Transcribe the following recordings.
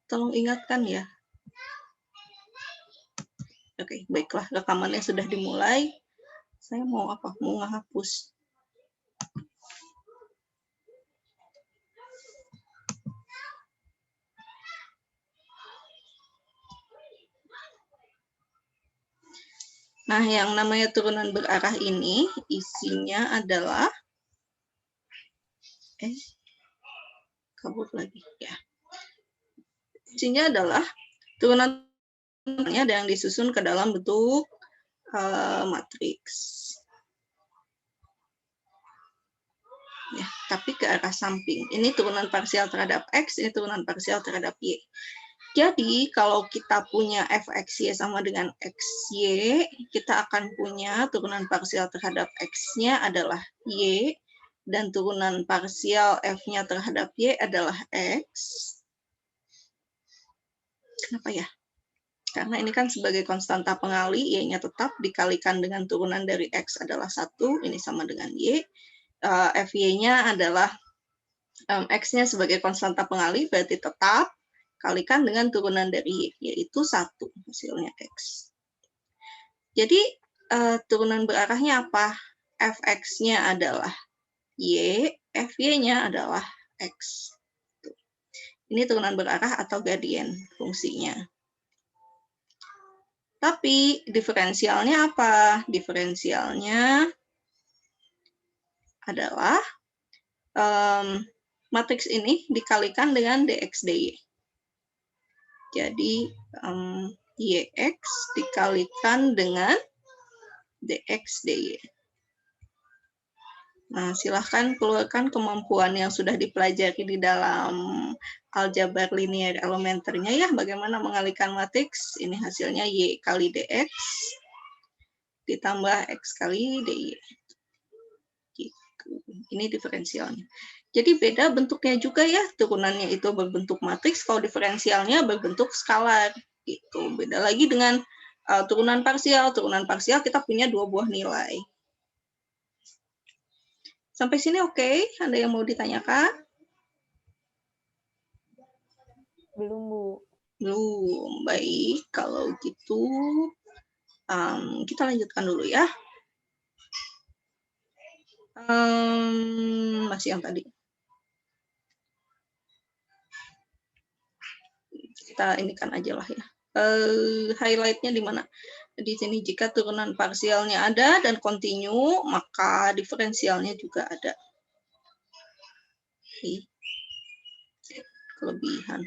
Tolong ingatkan ya. Oke, baiklah, rekamannya sudah dimulai. Saya mau apa? Mau ngehapus. Nah, yang namanya turunan berarah ini isinya adalah kabur lagi ya. Isinya adalah turunan ada yang disusun ke dalam bentuk matriks. Ya, tapi ke arah samping. Ini turunan parsial terhadap X, ini turunan parsial terhadap Y. Jadi, kalau kita punya fxy sama dengan xy, kita akan punya turunan parsial terhadap x-nya adalah y, dan turunan parsial f-nya terhadap y adalah x. Kenapa ya? Karena ini kan sebagai konstanta pengali, y-nya tetap dikalikan dengan turunan dari x adalah 1, ini sama dengan y. Fy-nya adalah x-nya sebagai konstanta pengali, berarti tetap, kalikan dengan turunan dari y, yaitu 1, hasilnya x. Jadi, turunan berarahnya apa? Fx-nya adalah y, Fy-nya adalah x. Ini turunan berarah atau gradien fungsinya. Tapi diferensialnya apa? Diferensialnya adalah matriks ini dikalikan dengan dx dy. Jadi yx dikalikan dengan dx dy. Nah, silahkan keluarkan kemampuan yang sudah dipelajari di dalam aljabar linear elementernya ya, bagaimana mengalikan matriks. Ini hasilnya y kali dx ditambah x kali dy. Gitu. Ini diferensialnya. Jadi beda bentuknya juga ya, turunannya itu berbentuk matriks, kalau diferensialnya berbentuk skalar. Gitu. Beda lagi dengan turunan parsial. Turunan parsial kita punya 2 buah nilai. Sampai sini oke? Ada yang mau ditanyakan? Belum, Bu. Belum. Baik, kalau gitu kita lanjutkan dulu ya. Masih yang tadi. Kita inikan aja lah ya. Highlight-nya di mana? Di sini jika turunan parsialnya ada dan kontinu, maka diferensialnya juga ada. Oke. Kelebihan.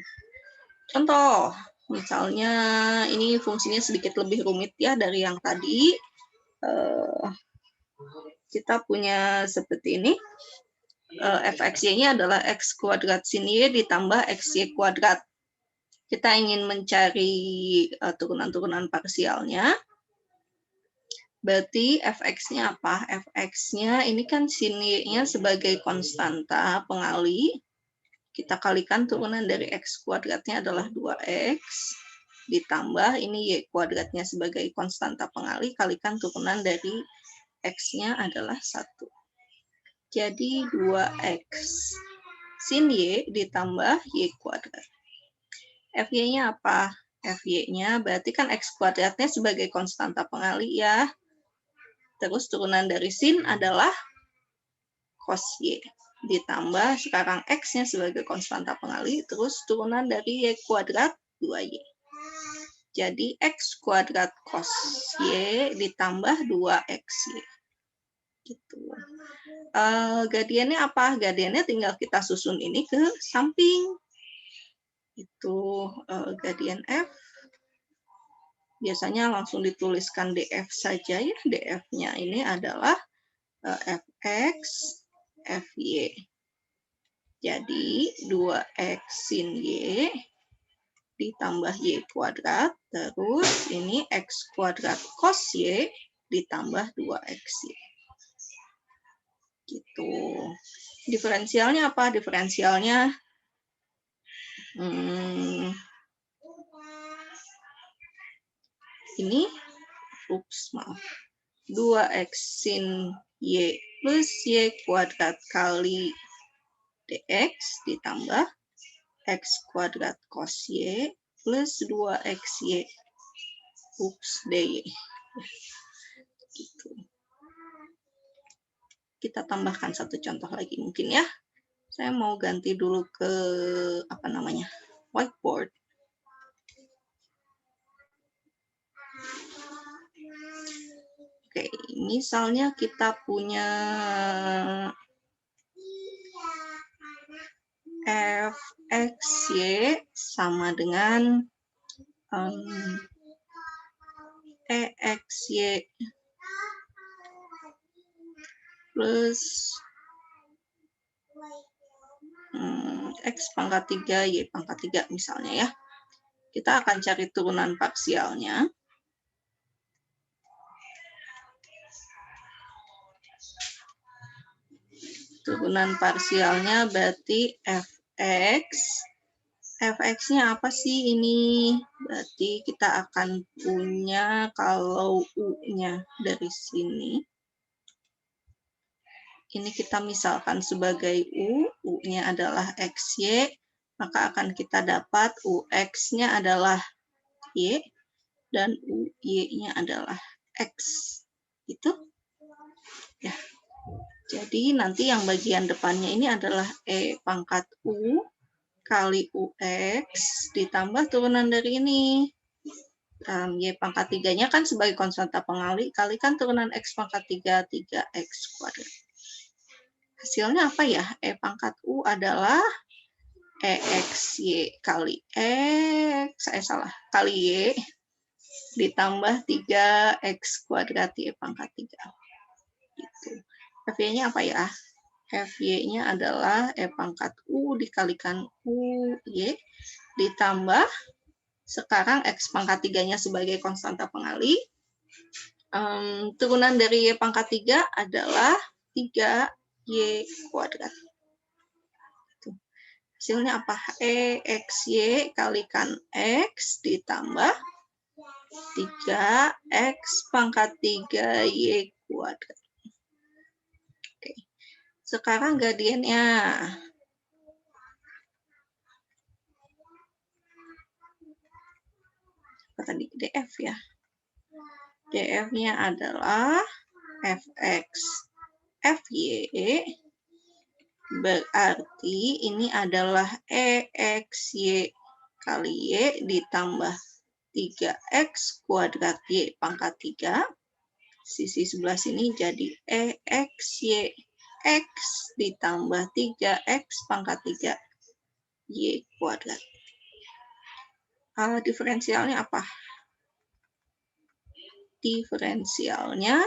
Contoh, misalnya ini fungsinya sedikit lebih rumit ya dari yang tadi. Kita punya seperti ini. Fxy-nya adalah x kuadrat sin y ditambah xy kuadrat. Kita ingin mencari turunan-turunan parsialnya. Berarti fx-nya apa? Fx-nya ini kan sin y-nya sebagai konstanta pengali. Kita kalikan turunan dari x kuadratnya adalah 2x. Ditambah ini y kuadratnya sebagai konstanta pengali. Kalikan turunan dari x-nya adalah 1. Jadi 2x sin y ditambah y kuadrat. Fy-nya apa? Fy-nya berarti kan x kuadratnya sebagai konstanta pengali ya. Terus turunan dari sin adalah cos y. Ditambah sekarang x-nya sebagai konstanta pengali. Terus turunan dari y kuadrat 2y. Jadi x kuadrat cos y ditambah 2xy. Gitu. Gradiennya apa? Gradiennya tinggal kita susun ini ke samping. Itu gradien f. Biasanya langsung dituliskan df saja ya. Df-nya ini adalah fx, fy. Jadi 2x sin y ditambah y kuadrat. Terus ini x kuadrat cos y ditambah 2xy. Gitu. Diferensialnya apa? Diferensialnya ini, maaf, 2x sin y plus y kuadrat kali dx ditambah X kuadrat cos Y plus 2XY. Ups, DY. Gitu. Kita tambahkan satu contoh lagi mungkin ya. Saya mau ganti dulu ke whiteboard. Oke, misalnya kita punya fxy sama dengan exy plus x pangkat 3, y pangkat 3 misalnya ya. Kita akan cari turunan parsialnya. Turunan parsialnya berarti fx. Fx-nya apa sih ini? Berarti kita akan punya kalau u-nya dari sini. Ini kita misalkan sebagai u-nya adalah xy, maka akan kita dapat ux-nya adalah y, dan uy-nya adalah x. Itu ya. Jadi nanti yang bagian depannya ini adalah e pangkat u kali ux ditambah turunan dari ini. Y pangkat 3-nya kan sebagai konstanta pengali, kalikan turunan x pangkat 3, 3x kuadrat. Hasilnya apa ya? E pangkat u adalah exy kali kali y ditambah 3x kuadrat y pangkat 3. Gitu. Fy-nya apa ya? Fy-nya adalah E pangkat U dikalikan UY ditambah sekarang X pangkat 3-nya sebagai konstanta pengali. Turunan dari Y pangkat 3 adalah 3Y kuadrat. Hasilnya apa? EXY kalikan X ditambah 3X pangkat 3Y kuadrat. Oke. Sekarang gradiennya. Apa tadi? DF ya. DF-nya adalah Fx Fy, berarti ini adalah EXY kali Y ditambah 3X kuadrat Y pangkat 3. Sisi sebelah sini jadi EXY X ditambah 3X pangkat 3 Y kuadrat. Diferensialnya apa? Diferensialnya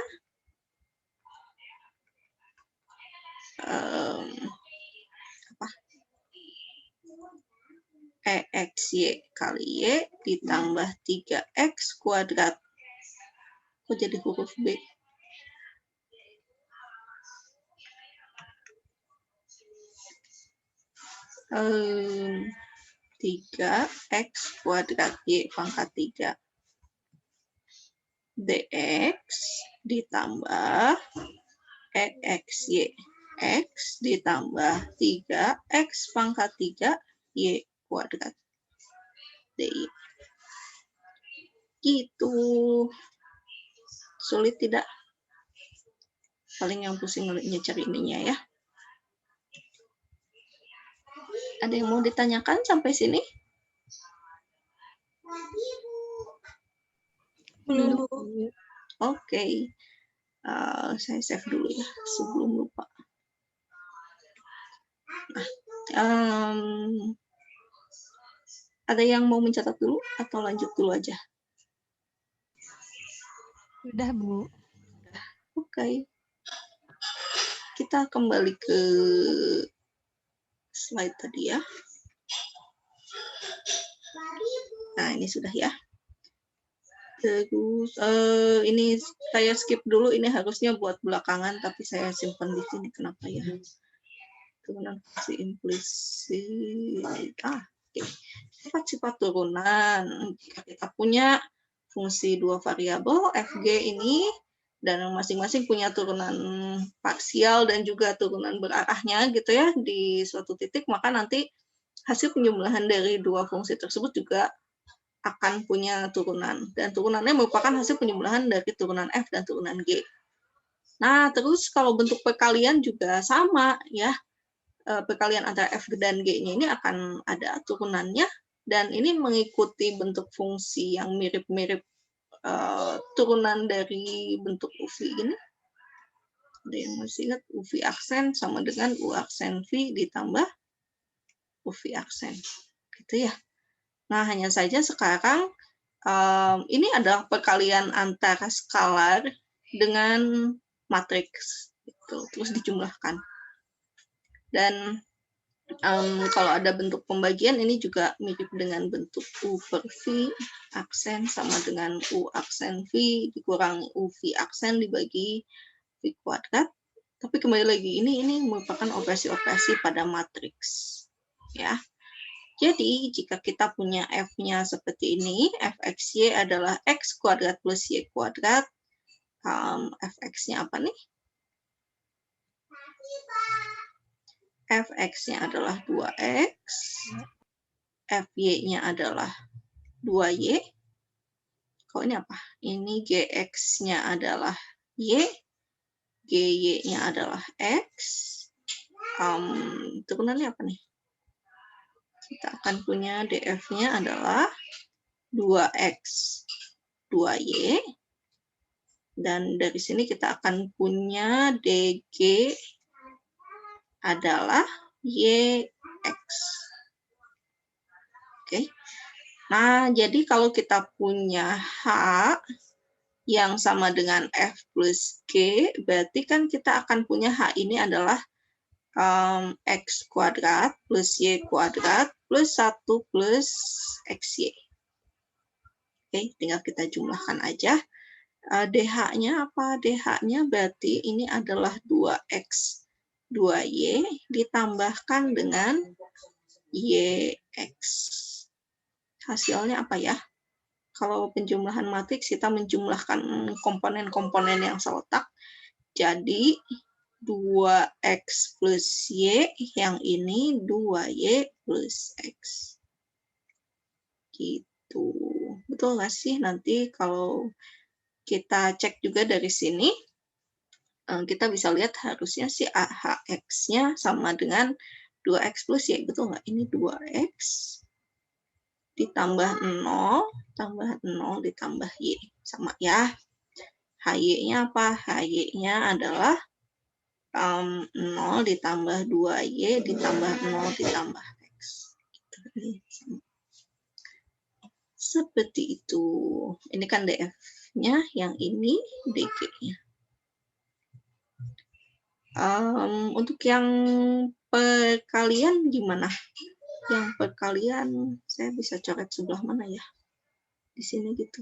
EXY kali Y ditambah 3X kuadrat. Kok jadi huruf B? Um, 3X kuadrat Y pangkat 3 dx ditambah EXY X ditambah 3X pangkat 3 Y kuadrat DY. Gitu. Sulit tidak? Paling yang pusing cari ininya ya. Ada yang mau ditanyakan sampai sini? Belum, Bu. Oke. Saya save dulu ya, sebelum lupa. Ada yang mau mencatat dulu atau lanjut dulu aja? Sudah, Bu. Oke. Kita kembali ke slide tadi ya. Nah, ini sudah ya. Terus ini saya skip dulu, ini harusnya buat belakangan tapi saya simpan di sini, kenapa ya? Turunan fungsi implisit. Oke. Sifat-sifat turunan. Jika kita punya fungsi dua variabel fg ini dan masing-masing punya turunan parsial dan juga turunan berarahnya gitu ya di suatu titik, maka nanti hasil penjumlahan dari dua fungsi tersebut juga akan punya turunan. Dan turunannya merupakan hasil penjumlahan dari turunan F dan turunan G. Nah, terus kalau bentuk perkalian juga sama ya. Perkalian antara F dan G-nya ini akan ada turunannya. Dan ini mengikuti bentuk fungsi yang mirip-mirip turunan dari bentuk UV ini. Ada yang masih ingat UV aksen sama dengan U aksen V ditambah UV aksen. Gitu ya. Nah, hanya saja sekarang ini adalah perkalian antara skalar dengan matriks. Gitu. Terus dijumlahkan. Dan kalau ada bentuk pembagian, ini juga mirip dengan bentuk U per V aksen sama dengan U aksen V dikurangi U V aksen dibagi V kuadrat. Tapi kembali lagi, ini merupakan operasi-operasi pada matriks. Ya. Jadi, jika kita punya F-nya seperti ini, Fxy adalah X kuadrat plus Y kuadrat. Fx-nya apa nih? Fx-nya adalah 2X. Fy-nya adalah 2Y. Kok ini apa? Ini Gx-nya adalah Y. Gy-nya adalah X. Turunannya apa nih? Kita akan punya df-nya adalah 2x 2y. Dan dari sini kita akan punya dg adalah yx. Oke. Nah, jadi kalau kita punya h yang sama dengan f plus g, berarti kan kita akan punya h ini adalah x kuadrat plus y kuadrat plus 1 plus xy. Oke, tinggal kita jumlahkan aja. DH-nya apa? DH-nya berarti ini adalah 2x 2y ditambahkan dengan yx. Hasilnya apa ya? Kalau penjumlahan matriks kita menjumlahkan komponen-komponen yang seletak. Jadi 2x plus y, yang ini 2y plus x. Gitu. Betul nggak sih? Nanti kalau kita cek juga dari sini, kita bisa lihat harusnya si AHX-nya sama dengan 2x plus y. Betul nggak? Ini 2x ditambah 0, tambah 0 ditambah y. Sama ya. HY-nya apa? HY-nya adalah 0 ditambah 2y ditambah 0 ditambah x. Seperti itu. Ini kan df-nya, yang ini dg-nya. Untuk yang perkalian gimana? Yang perkalian saya bisa coret sebelah mana ya? Di sini gitu.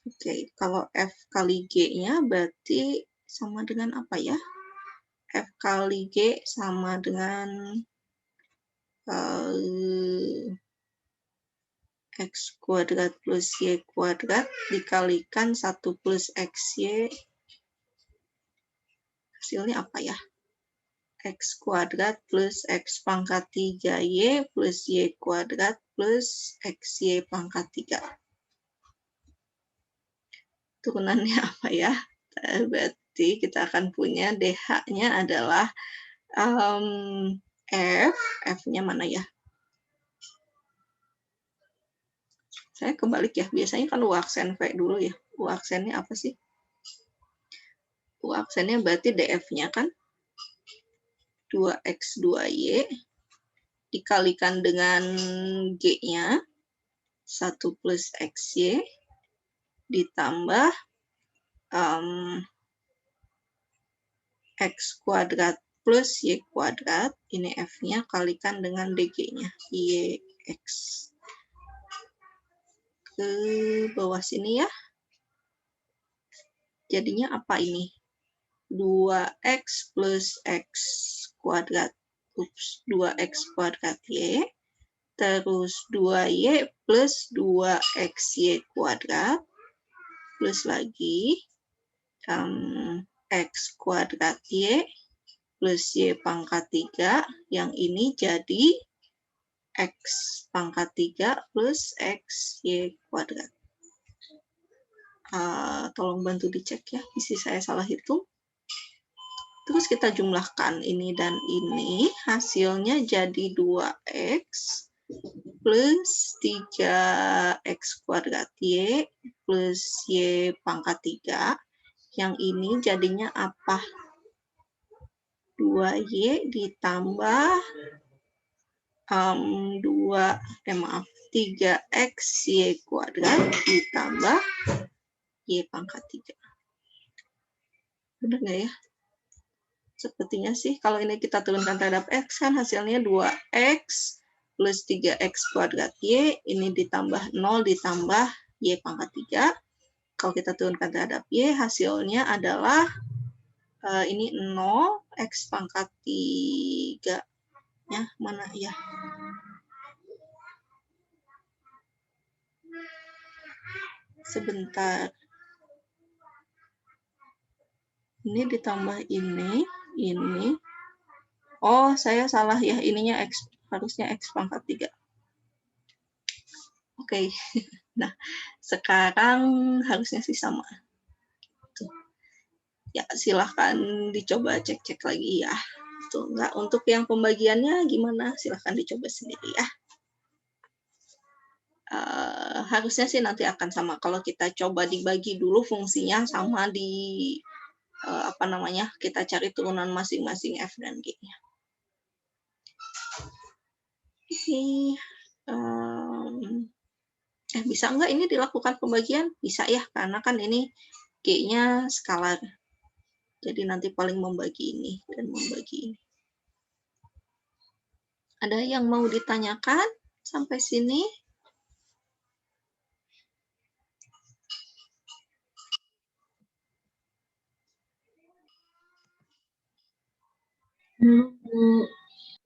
Oke, kalau F kali G-nya berarti sama dengan apa ya? F kali G sama dengan X kuadrat plus Y kuadrat dikalikan 1 plus XY. Hasilnya apa ya? X kuadrat plus X pangkat 3Y plus Y kuadrat plus XY pangkat 3. Turunannya apa ya? Berarti kita akan punya DH-nya adalah F. F-nya mana ya? Saya kebalik ya. Biasanya kan U aksen V dulu ya. U aksennya apa sih? U aksennya berarti DF-nya kan 2X 2Y dikalikan dengan G-nya 1 plus XY ditambah X kuadrat plus Y kuadrat, ini F-nya kalikan dengan DG-nya, YX. Ke bawah sini ya. Jadinya apa ini? 2X plus X kuadrat. 2X kuadrat Y. Terus 2Y plus 2XY kuadrat. Plus lagi X kuadrat Y plus Y pangkat 3. Yang ini jadi X pangkat 3 plus X Y kuadrat. Tolong bantu dicek ya, bisa saya salah hitung. Terus kita jumlahkan ini dan ini, hasilnya jadi 2X plus 3X kuadrat Y plus Y pangkat 3. Yang ini jadinya apa? 2Y ditambah 3X Y kuadrat ditambah Y pangkat 3. Benar nggak ya? Sepertinya sih, kalau ini kita turunkan terhadap X, kan hasilnya 2X plus 3X kuadrat Y, ini ditambah 0 ditambah Y pangkat 3. Kalau kita turunkan terhadap Y, hasilnya adalah ini 0, X pangkat 3. Ya, mana ya? Sebentar. Ini ditambah ini. Oh, saya salah ya. Ininya X, harusnya X pangkat 3. Oke. Nah, sekarang harusnya sih sama. Tuh. Ya, silahkan dicoba cek-cek lagi ya. Tuh, enggak, untuk yang pembagiannya gimana? Silahkan dicoba sendiri ya. Harusnya sih nanti akan sama. Kalau kita coba dibagi dulu fungsinya sama di kita cari turunan masing-masing F dan G-nya. Bisa nggak ini dilakukan pembagian? Bisa ya, karena kan ini G-nya skalar. Jadi nanti paling membagi ini dan membagi ini. Ada yang mau ditanyakan sampai sini?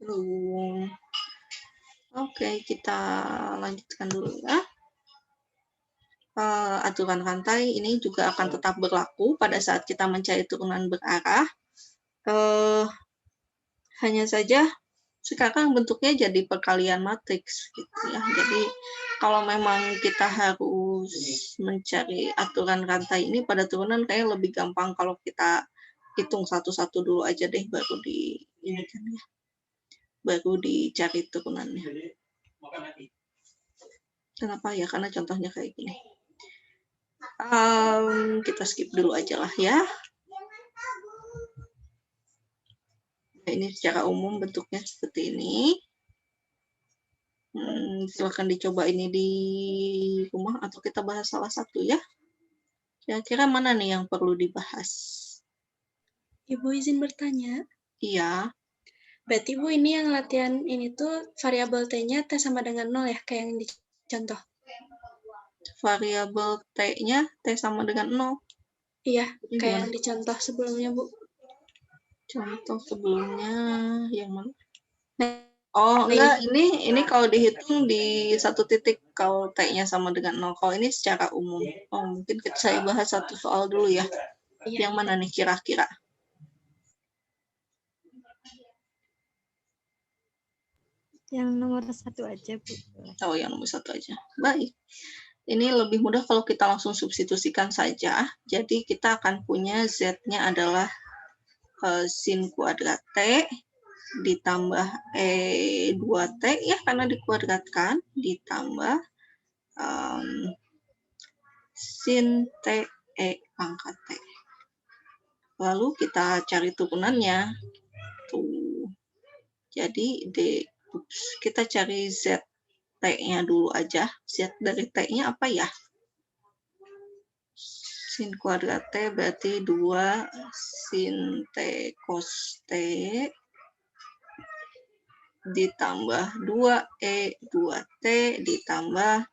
Belum. Oke, kita lanjutkan dulu ya. Aturan rantai ini juga akan tetap berlaku pada saat kita mencari turunan berarah. Hanya saja sekarang bentuknya jadi perkalian matriks gitu ya. Jadi kalau memang kita harus mencari aturan rantai ini pada turunan kayak lebih gampang kalau kita hitung satu-satu dulu aja deh, baru di ini kan ya. Baru dicari turunannya. Kenapa ya? Karena contohnya kayak gini. Kita skip dulu aja lah ya. Nah, ini secara umum bentuknya seperti ini. Silahkan dicoba ini di rumah atau kita bahas salah satu ya. Kira-kira mana nih yang perlu dibahas? Ibu izin bertanya. Iya. Berarti Bu ini yang latihan ini tuh variabel T-nya T sama dengan 0 ya, kayak yang dicontoh. Variabel T-nya T sama dengan 0. Iya, kayak yang dicontoh sebelumnya, Bu. Contoh sebelumnya yang mana? Oh, enggak, ini kalau dihitung di satu titik kalau T-nya sama dengan 0. Kalau ini secara umum. Oh, mungkin saya bahas satu soal dulu ya. Iya. Yang mana nih kira-kira? Yang nomor 1 aja, Bu. Oh, yang nomor 1 aja. Baik. Ini lebih mudah kalau kita langsung substitusikan saja. Jadi kita akan punya Z-nya adalah sin kuadrat T ditambah 2T ya, karena dikuadratkan, ditambah sin T pangkat T. Lalu kita cari turunannya. Tuh. Jadi kita cari Z T-nya dulu aja. Z dari T-nya apa ya? Sin kuadrat T berarti 2 sin T cos T ditambah 2E 2T ditambah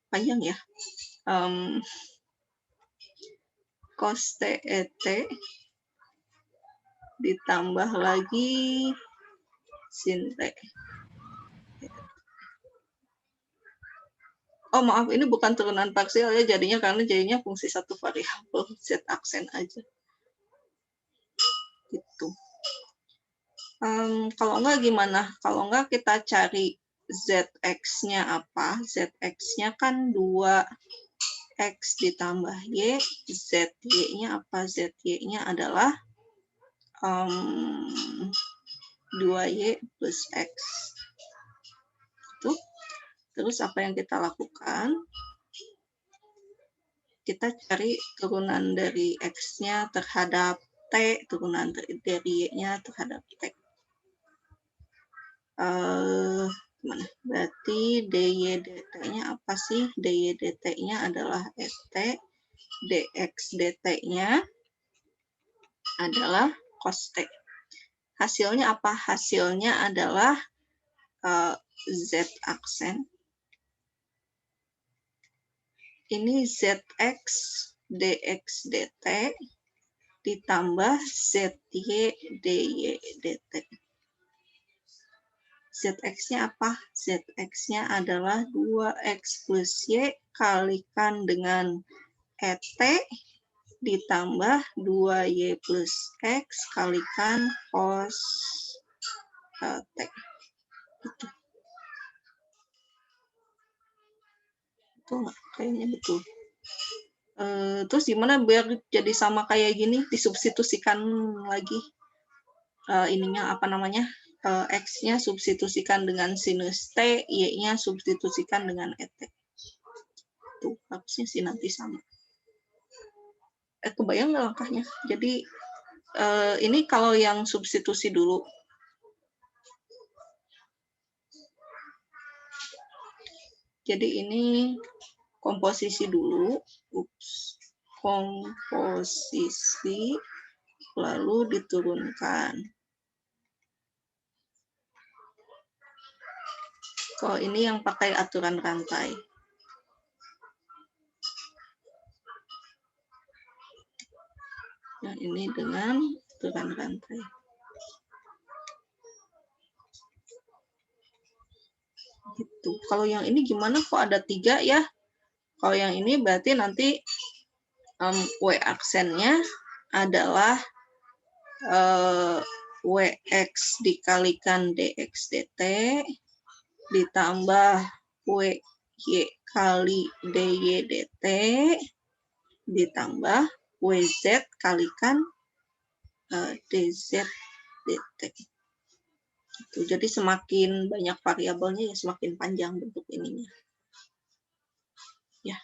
panjang ya, cos T ET ditambah lagi sin T. Oh maaf, ini bukan turunan parsial ya, jadinya fungsi satu variabel z aksen aja. Gitu. Kalau enggak gimana? Kalau enggak kita cari zx-nya apa? Zx-nya kan 2x ditambah y, zy-nya apa? Zy-nya adalah 2y plus x. Itu. Terus apa yang kita lakukan? Kita cari turunan dari x-nya terhadap t, turunan dari y-nya terhadap t. Gimana? Berarti dy dt-nya apa sih? Dy dt-nya adalah ft, dx dt-nya adalah cos t. Hasilnya apa? Hasilnya adalah z aksen. Ini zx dx dt ditambah zy dy dt. Zx-nya apa? Zx-nya adalah 2x plus y kalikan dengan et ditambah 2y plus x kalikan cos t. Itu. Betul nggak? Kayaknya betul. Terus gimana biar jadi sama kayak gini? Disubstitusikan lagi ininya apa namanya? X-nya substitusikan dengan sinus T, Y-nya substitusikan dengan et. Tuh, harusnya sih nanti sama. Kebayang nggak langkahnya? Jadi, ini kalau yang substitusi dulu. Jadi ini komposisi dulu. Komposisi, lalu diturunkan. Kalau ini yang pakai aturan rantai. Yang ini dengan aturan rantai. Gitu. Kalau yang ini gimana? Kok ada 3 ya? Kalau yang ini berarti nanti W aksennya adalah Wx dikalikan dx dt ditambah Wy kali dy dt ditambah Wz kalikan dz dt. Gitu. Jadi semakin banyak variabelnya ya semakin panjang bentuk ininya. Ya,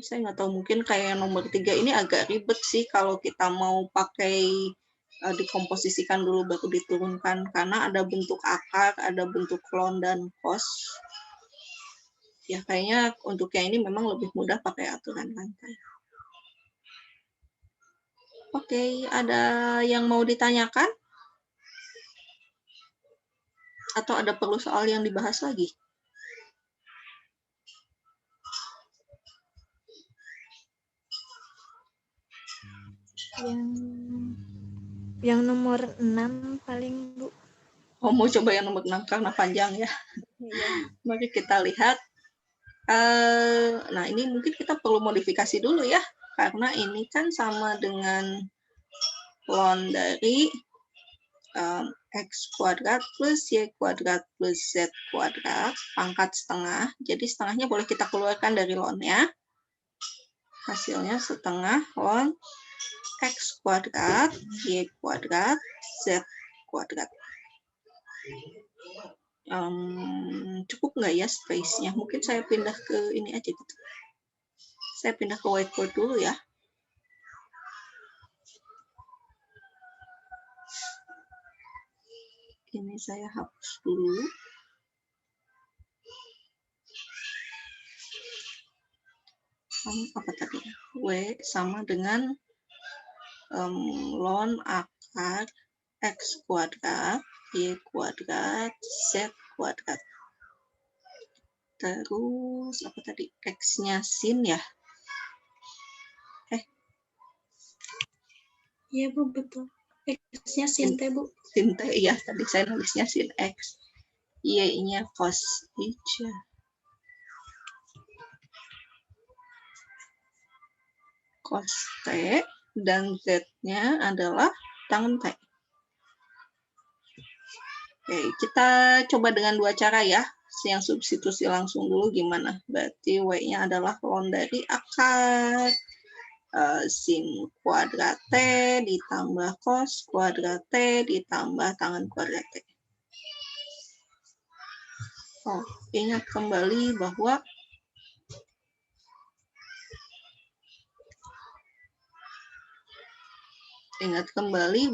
saya nggak tahu, mungkin kayak nomor 3 ini agak ribet sih kalau kita mau pakai dikomposisikan dulu baru diturunkan, karena ada bentuk akar, ada bentuk ln dan cos. Ya kayaknya untuk yang ini memang lebih mudah pakai aturan rantai. Oke, ada yang mau ditanyakan? Atau ada perlu soal yang dibahas lagi? Yang nomor 6 paling, Bu. Oh, mau coba yang nomor 6 karena panjang ya. Iya. Mari kita lihat. Nah, ini mungkin kita perlu modifikasi dulu ya, karena ini kan sama dengan ln dari x kuadrat plus y kuadrat plus z kuadrat pangkat setengah. Jadi setengahnya boleh kita keluarkan dari ln-nya. Hasilnya setengah ln x kuadrat y kuadrat z kuadrat. Cukup nggak ya space-nya? Mungkin saya pindah ke ini aja gitu. Saya pindah ke whiteboard dulu ya. Ini saya hapus dulu. Apa tadi? W sama dengan ln akar x kuadrat y kuadrat z kuadrat. Terus apa tadi? X-nya sin ya? Iya, Bu, betul. X-nya sin T, Bu. Sin T, iya. Tadi saya nulisnya sin X. Y-nya cos I. cos T, dan Z-nya adalah tangen T. Oke, kita coba dengan dua cara ya. Yang substitusi langsung dulu gimana? Berarti W-nya adalah ln dari akar sin kuadrat T ditambah cos kuadrat T ditambah tangen kuadrat T. Oh, ingat kembali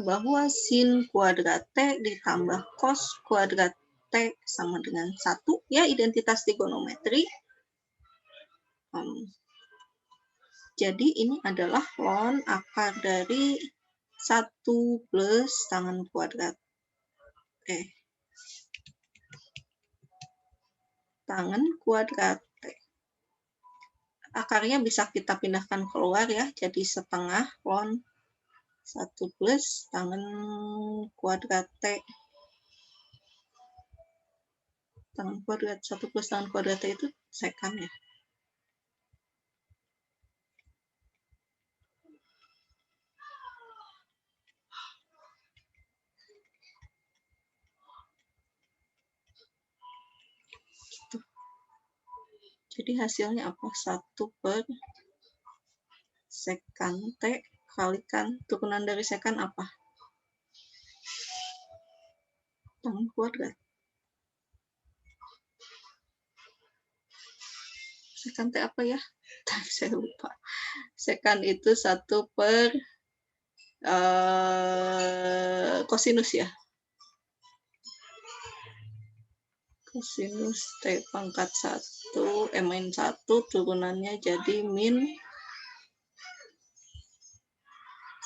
bahwa sin kuadrat T ditambah cos kuadrat T sama dengan 1, ya identitas trigonometri. Jadi ini adalah ln akar dari 1 plus tangen kuadrat T. Tangen kuadrat T. Akarnya bisa kita pindahkan keluar ya, jadi setengah ln 1 plus tangen kuadrat T. Tangen kuadrat 1 plus tangen kuadrat T itu sekan ya. Gitu. Jadi hasilnya apa? 1 per sekan T kalikan turunan dari sekan apa? Tangen kuadrat. Sekan T apa ya? Saya lupa. Sekan itu 1 per kosinus ya. Kosinus T pangkat 1, min 1 turunannya jadi min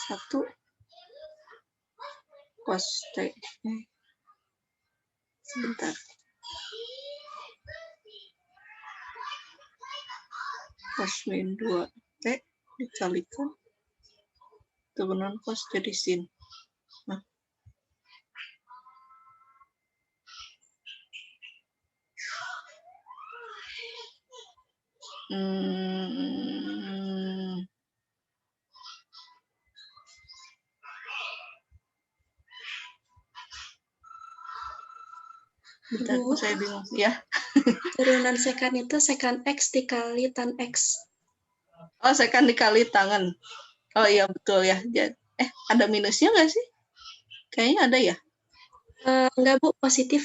1 cos T. Sebentar. Cos min 2 T dikalikan turunan cos jadi sin. Nah. Bentar, saya bingung. Ya. Turunan sekan itu sekan X dikali tan X. Oh, sekan dikali tangen. Oh iya, betul ya. Ada minusnya nggak sih? Kayaknya ada ya? Enggak, Bu. Positif.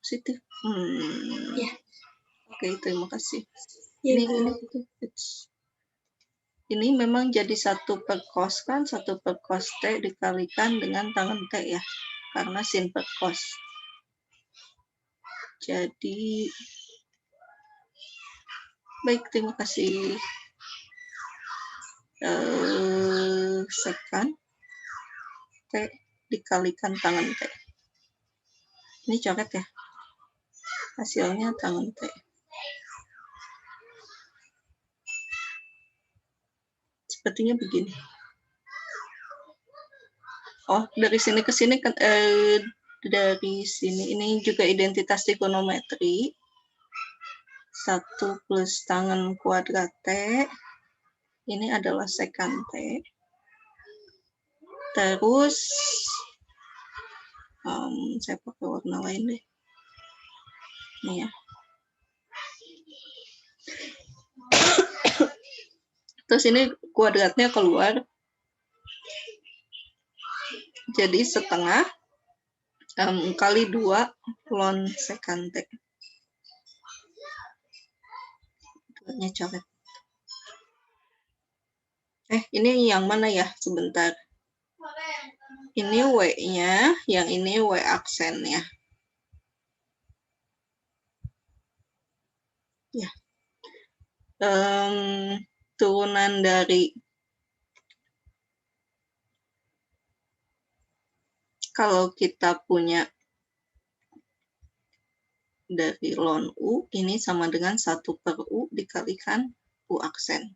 Positif. Ya. Oke, terima kasih. Ya, Ini memang jadi 1 per cos kan, 1 per cos T dikalikan dengan tangen T ya. Karena sin per cos. Jadi, baik, terima kasih. Sekan T dikalikan tangen T. Ini coret ya. Hasilnya tangen T. Sepertinya begini. Oh, dari sini ke sini kan dari sini ini juga identitas trigonometri. 1 plus tangen kuadrat T. Ini adalah sekan T. Terus saya pakai warna lain deh. Ini ya. Terus ini kuadratnya keluar. Jadi setengah kali 2 ln sekan T. Ini coret. Ini yang mana ya? Sebentar. Ini W-nya, yang ini W aksennya. Ya. Turunan dari kalau kita punya dari ln U, ini sama dengan 1 per U dikalikan U aksen.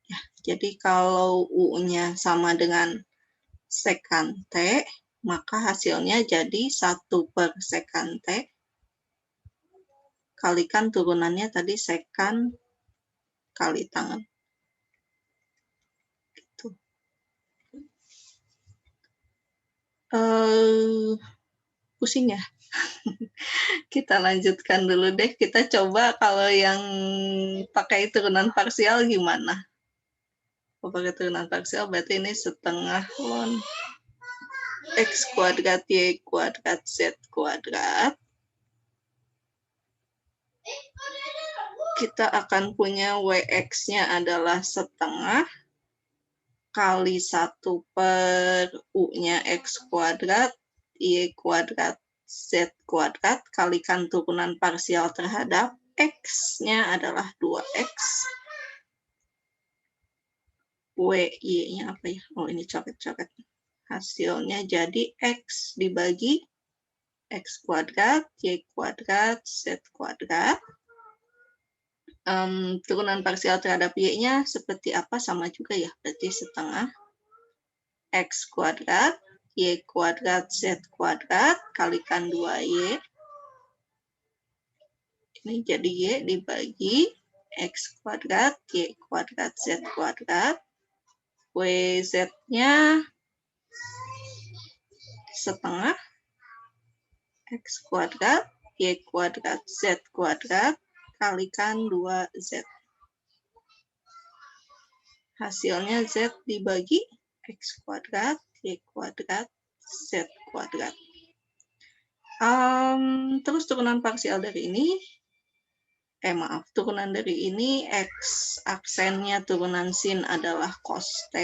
Ya, jadi kalau U-nya sama dengan sekan T, maka hasilnya jadi 1 per sekan T kalikan turunannya tadi sekan kali tangan. Gitu. Pusing ya? Kita lanjutkan dulu deh. Kita coba kalau yang pakai turunan parsial gimana? Kalau pakai turunan parsial berarti ini setengah ln X kuadrat Y kuadrat Z kuadrat. Kita akan punya WX-nya adalah setengah kali 1 per U-nya X kuadrat, Y kuadrat, Z kuadrat, kalikan turunan parsial terhadap X-nya adalah 2X. Y-nya apa ya? Oh, ini coret-coret. Hasilnya jadi X dibagi X kuadrat, Y kuadrat, Z kuadrat. Turunan parsial terhadap Y-nya seperti apa? Sama juga ya, berarti setengah X kuadrat, Y kuadrat, Z kuadrat, kalikan 2Y. Ini jadi Y dibagi X kuadrat, Y kuadrat, Z kuadrat. WZ-nya setengah X kuadrat, Y kuadrat, Z kuadrat, kalikan 2Z. Hasilnya Z dibagi X kuadrat, Y kuadrat, Z kuadrat. Terus turunan parsial dari ini, turunan dari ini X aksennya turunan sin adalah cos T,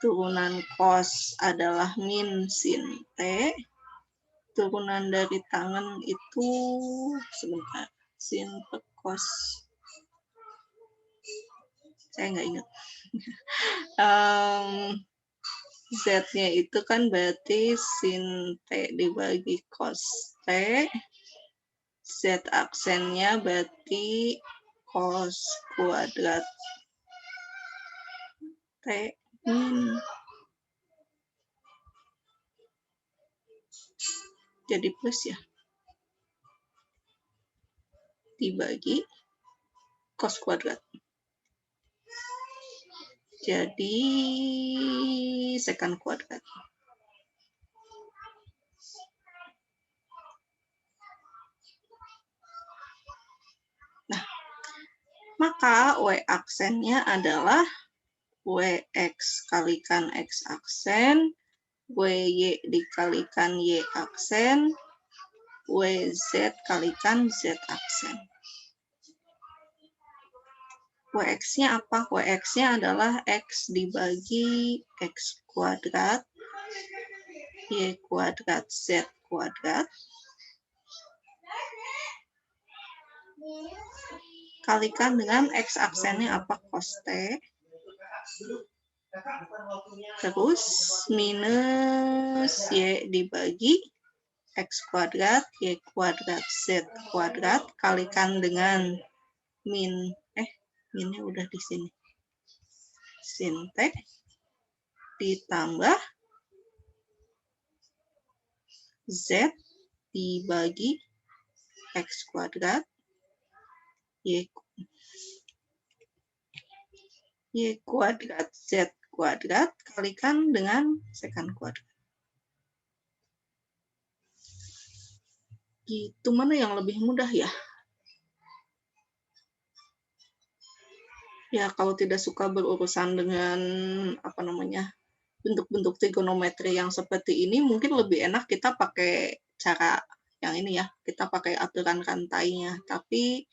turunan cos adalah min sin T, turunan dari tangan itu, sebentar, sin per cos, saya nggak ingat. Z-nya itu kan berarti sin T dibagi cos T. Z aksennya berarti cos kuadrat T min. Jadi plus ya. Dibagi cos kuadrat. Jadi secant kuadrat. Nah, maka W aksennya adalah WX kalikan X aksen, WY dikalikan Y aksen, WZ kalikan Z aksen. WX-nya apa? WX-nya adalah X dibagi X kuadrat, Y kuadrat, Z kuadrat, kalikan dengan X aksennya apa? Cos T, terus minus Y dibagi X kuadrat, Y kuadrat, Z kuadrat, kalikan dengan minnya udah di sini, sin T, ditambah Z dibagi X kuadrat, Y kuadrat, Z kuadrat, kalikan dengan secant kuadrat. Gitu, mana yang lebih mudah ya? Ya, kalau tidak suka berurusan dengan bentuk-bentuk trigonometri yang seperti ini, mungkin lebih enak kita pakai cara yang ini ya, kita pakai aturan rantainya. Tapi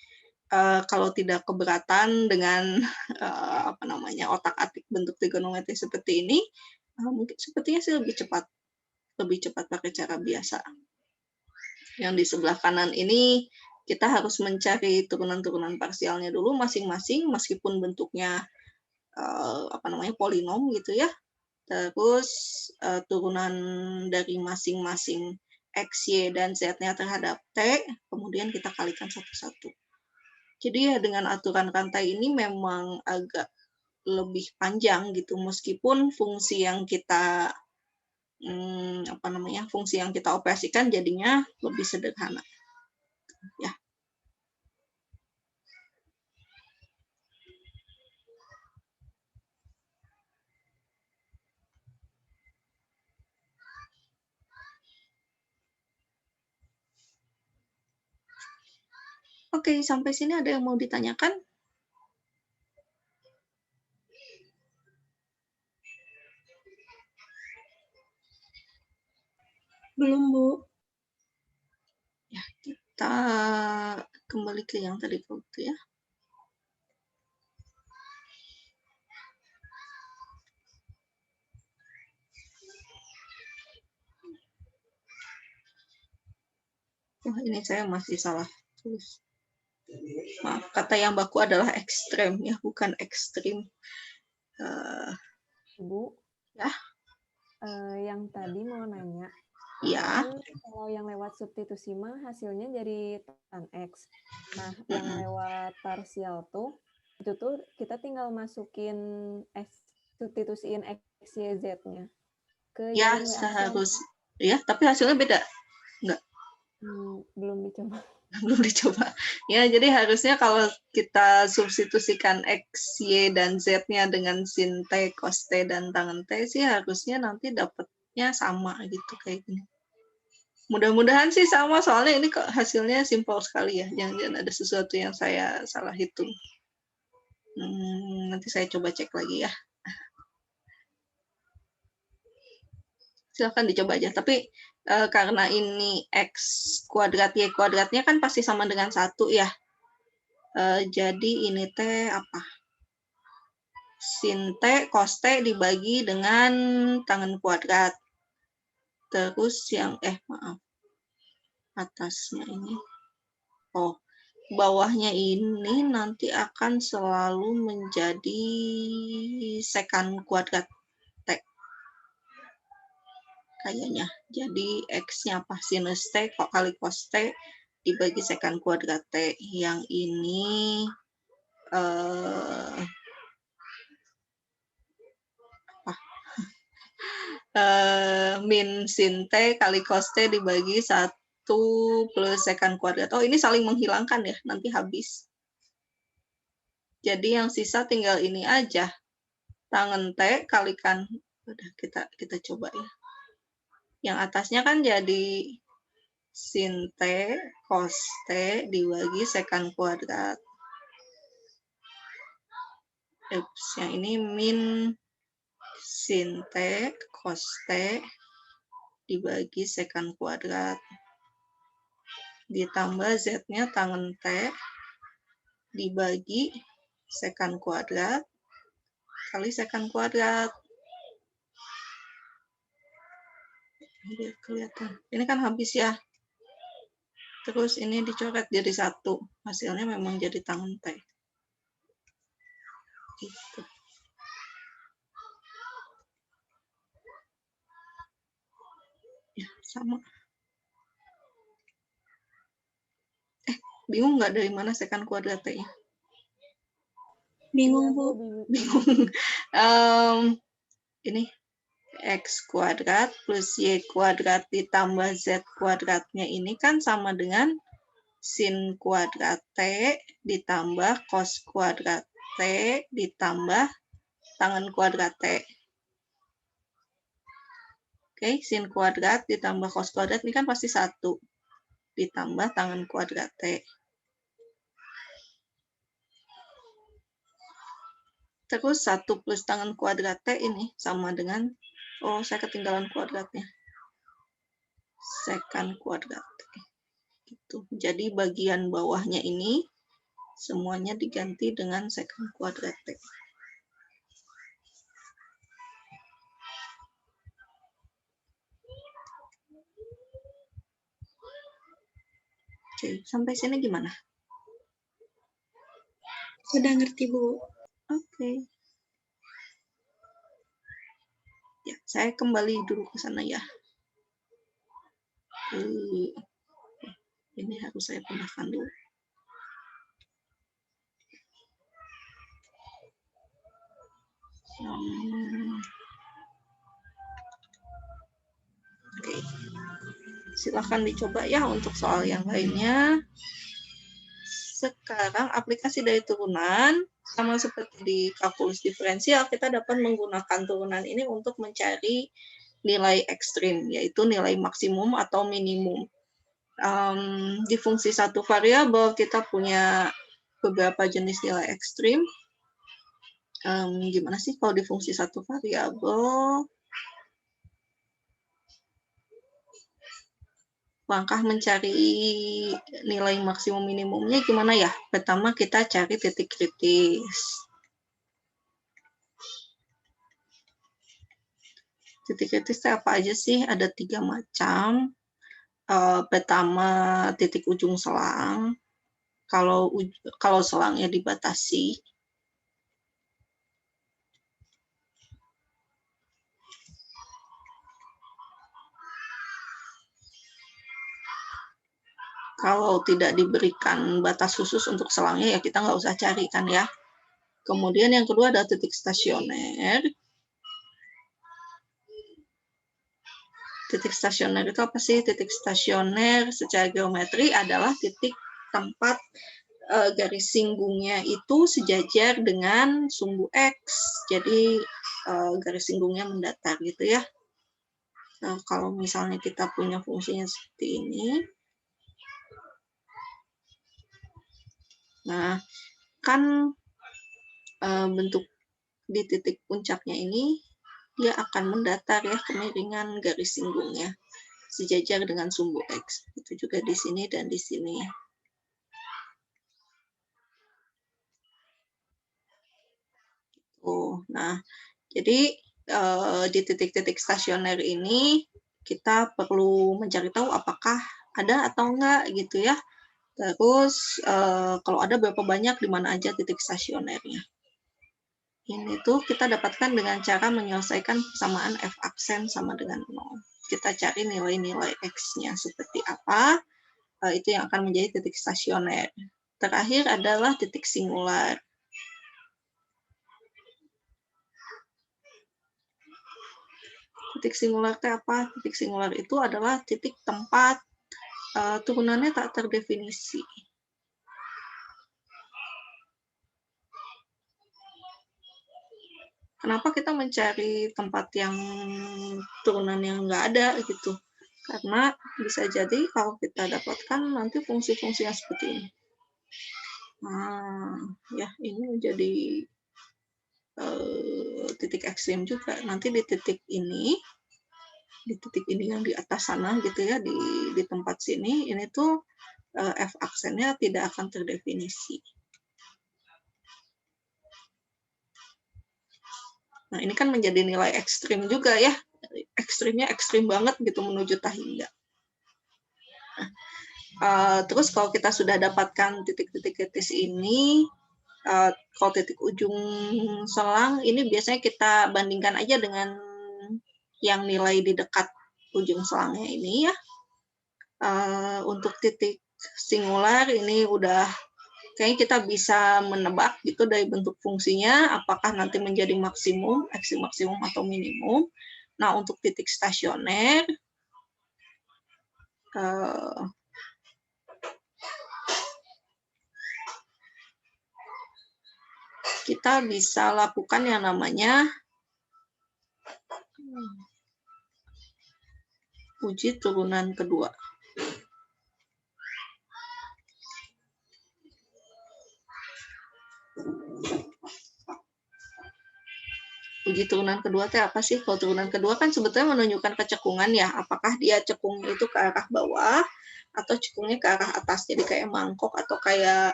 kalau tidak keberatan dengan otak-atik bentuk trigonometri seperti ini, mungkin sepertinya sih lebih cepat pakai cara biasa. Yang di sebelah kanan ini kita harus mencari turunan-turunan parsialnya dulu masing-masing, meskipun bentuknya polinom gitu ya. Terus turunan dari masing-masing X, Y, dan Z-nya terhadap T, kemudian kita kalikan satu-satu. Jadi ya dengan aturan rantai ini memang agak lebih panjang gitu, meskipun fungsi yang kita fungsi yang kita operasikan jadinya lebih sederhana. Ya. Oke, sampai sini ada yang mau ditanyakan? Belum, Bu. Ya, kita kembali ke yang tadi waktu ya. Oh, ini saya masih salah tulis. Maaf, kata yang baku adalah ekstrem ya, bukan ekstrim. Bu, Ya. Yang tadi mau nanya, Ya, kan kalau yang lewat substitusi mah hasilnya jadi tan X. Nah, yang lewat parsial tuh, itu tuh kita tinggal masukin substitusiin X, Y, Z-nya ke ya yang seharus ya, tapi hasilnya beda. Enggak. Belum dicoba. Belum dicoba. Ya, jadi harusnya kalau kita substitusikan X, Y, dan Z-nya dengan sin T, cos T, dan tangan T sih harusnya nanti dapatnya sama gitu kayak gini. Mudah-mudahan sih sama, soalnya ini kok hasilnya simpel sekali ya. Jangan-jangan ada sesuatu yang saya salah hitung. Nanti saya coba cek lagi ya. Silahkan dicoba aja. Tapi karena ini X kuadrat, Y kuadratnya kan pasti sama dengan 1 ya. Jadi ini T apa? Sin T, cos T dibagi dengan tangen kuadrat. Terus yang, maaf. Atasnya ini. Oh, bawahnya ini nanti akan selalu menjadi sekan kuadrat T. Kayaknya. Jadi X-nya apa? Sinus T kali cos T dibagi sekan kuadrat T. Yang ini min sin T kali cos T dibagi 1 plus sekan kuadrat. Oh, ini saling menghilangkan ya, nanti habis. Jadi yang sisa tinggal ini aja. Tangen T kalikan, udah kita coba ya. Yang atasnya kan jadi sin T cos T dibagi sekan kuadrat. Yang ini min sin T cos T dibagi sekan kuadrat. Ditambah Z-nya tangen T dibagi sekan kuadrat kali sekan kuadrat. Biar kelihatan. Ini kan habis ya. Terus ini dicoret jadi 1. Hasilnya memang jadi tangen T. Gitu. Ya, sama. Bingung nggak dari mana sekan kuadrat T-nya? Bingung, Iya, Bu. Bingung. Ini X kuadrat plus Y kuadrat ditambah Z kuadratnya ini kan sama dengan sin kuadrat T ditambah cos kuadrat T ditambah tangen kuadrat T. Oke, sin kuadrat ditambah cos kuadrat ini kan pasti 1. Ditambah tangen kuadrat T. Terus 1 plus tangen kuadrat T ini sama dengan, oh saya ketinggalan kuadratnya. Sekan kuadrat T. Gitu. Jadi bagian bawahnya ini semuanya diganti dengan sekan kuadrat T. Oke, sampai sini gimana? Sudah ngerti, Bu. Oke. Ya, saya kembali dulu ke sana ya. Ini harus saya pindahkan dulu. Oke. Silakan dicoba ya untuk soal yang lainnya. Sekarang aplikasi dari turunan, sama seperti di kalkulus diferensial, kita dapat menggunakan turunan ini untuk mencari nilai ekstrim, yaitu nilai maksimum atau minimum. Di fungsi satu variabel kita punya beberapa jenis nilai ekstrim. Gimana sih kalau di fungsi satu variabel? Langkah mencari nilai maksimum minimumnya gimana ya? Pertama kita cari titik kritis. Titik kritis itu apa aja sih? Ada 3 macam. Pertama titik ujung selang. Kalau selangnya dibatasi. Kalau tidak diberikan batas khusus untuk selangnya, ya kita nggak usah cari kan ya. Kemudian yang kedua ada titik stasioner. Titik stasioner itu apa sih? Titik stasioner secara geometri adalah titik tempat garis singgungnya itu sejajar dengan sumbu X. Jadi garis singgungnya mendatar gitu ya. Nah, kalau misalnya kita punya fungsinya seperti ini. Nah, kan bentuk di titik puncaknya ini dia akan mendatar ya kemiringan garis singgungnya sejajar dengan sumbu X. Itu juga di sini dan di sini. Nah, jadi di titik-titik stasioner ini kita perlu mencari tahu apakah ada atau enggak gitu ya. Terus kalau ada berapa banyak di mana aja titik stasionernya. Ini tuh kita dapatkan dengan cara menyelesaikan persamaan f aksen sama dengan 0. Kita cari nilai-nilai x-nya seperti apa, itu yang akan menjadi titik stasioner. Terakhir adalah titik singular. Titik singular itu apa? Titik singular itu adalah titik tempat turunannya tak terdefinisi. Kenapa kita mencari tempat yang turunan yang nggak ada gitu? Karena bisa jadi kalau kita dapatkan nanti fungsi-fungsi yang seperti ini. Nah, ya ini menjadi titik ekstrim juga. Nanti di titik ini yang di atas sana gitu ya, di tempat sini, ini tuh f aksennya tidak akan terdefinisi. Nah, ini kan menjadi nilai ekstrim juga ya. Ekstrimnya ekstrim banget gitu menuju Tahingga. Terus kalau kita sudah dapatkan titik-titik kritis ini, kalau titik ujung selang ini biasanya kita bandingkan aja dengan yang nilai di dekat ujung selangnya ini ya. Untuk titik singular ini udah kayaknya kita bisa menebak gitu dari bentuk fungsinya apakah nanti menjadi maksimum, ekstrim maksimum atau minimum. Nah, untuk titik stasioner kita bisa lakukan yang namanya uji turunan kedua. Uji turunan kedua itu apa sih? Kalau turunan kedua kan sebetulnya menunjukkan kecekungan ya. Apakah dia cekungnya itu ke arah bawah atau cekungnya ke arah atas. Jadi kayak mangkok atau kayak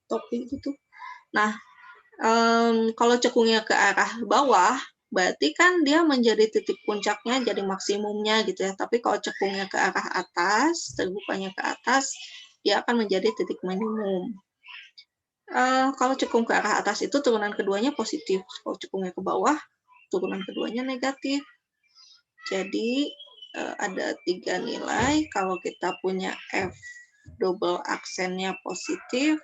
topi gitu. Nah, kalau cekungnya ke arah bawah, berarti kan dia menjadi titik puncaknya, jadi maksimumnya gitu ya. Tapi kalau cekungnya ke arah atas, terbukanya ke atas, dia akan menjadi titik minimum. Kalau cekung ke arah atas itu turunan keduanya positif. Kalau cekungnya ke bawah, turunan keduanya negatif. Jadi ada 3 nilai. Kalau kita punya F double aksennya positif,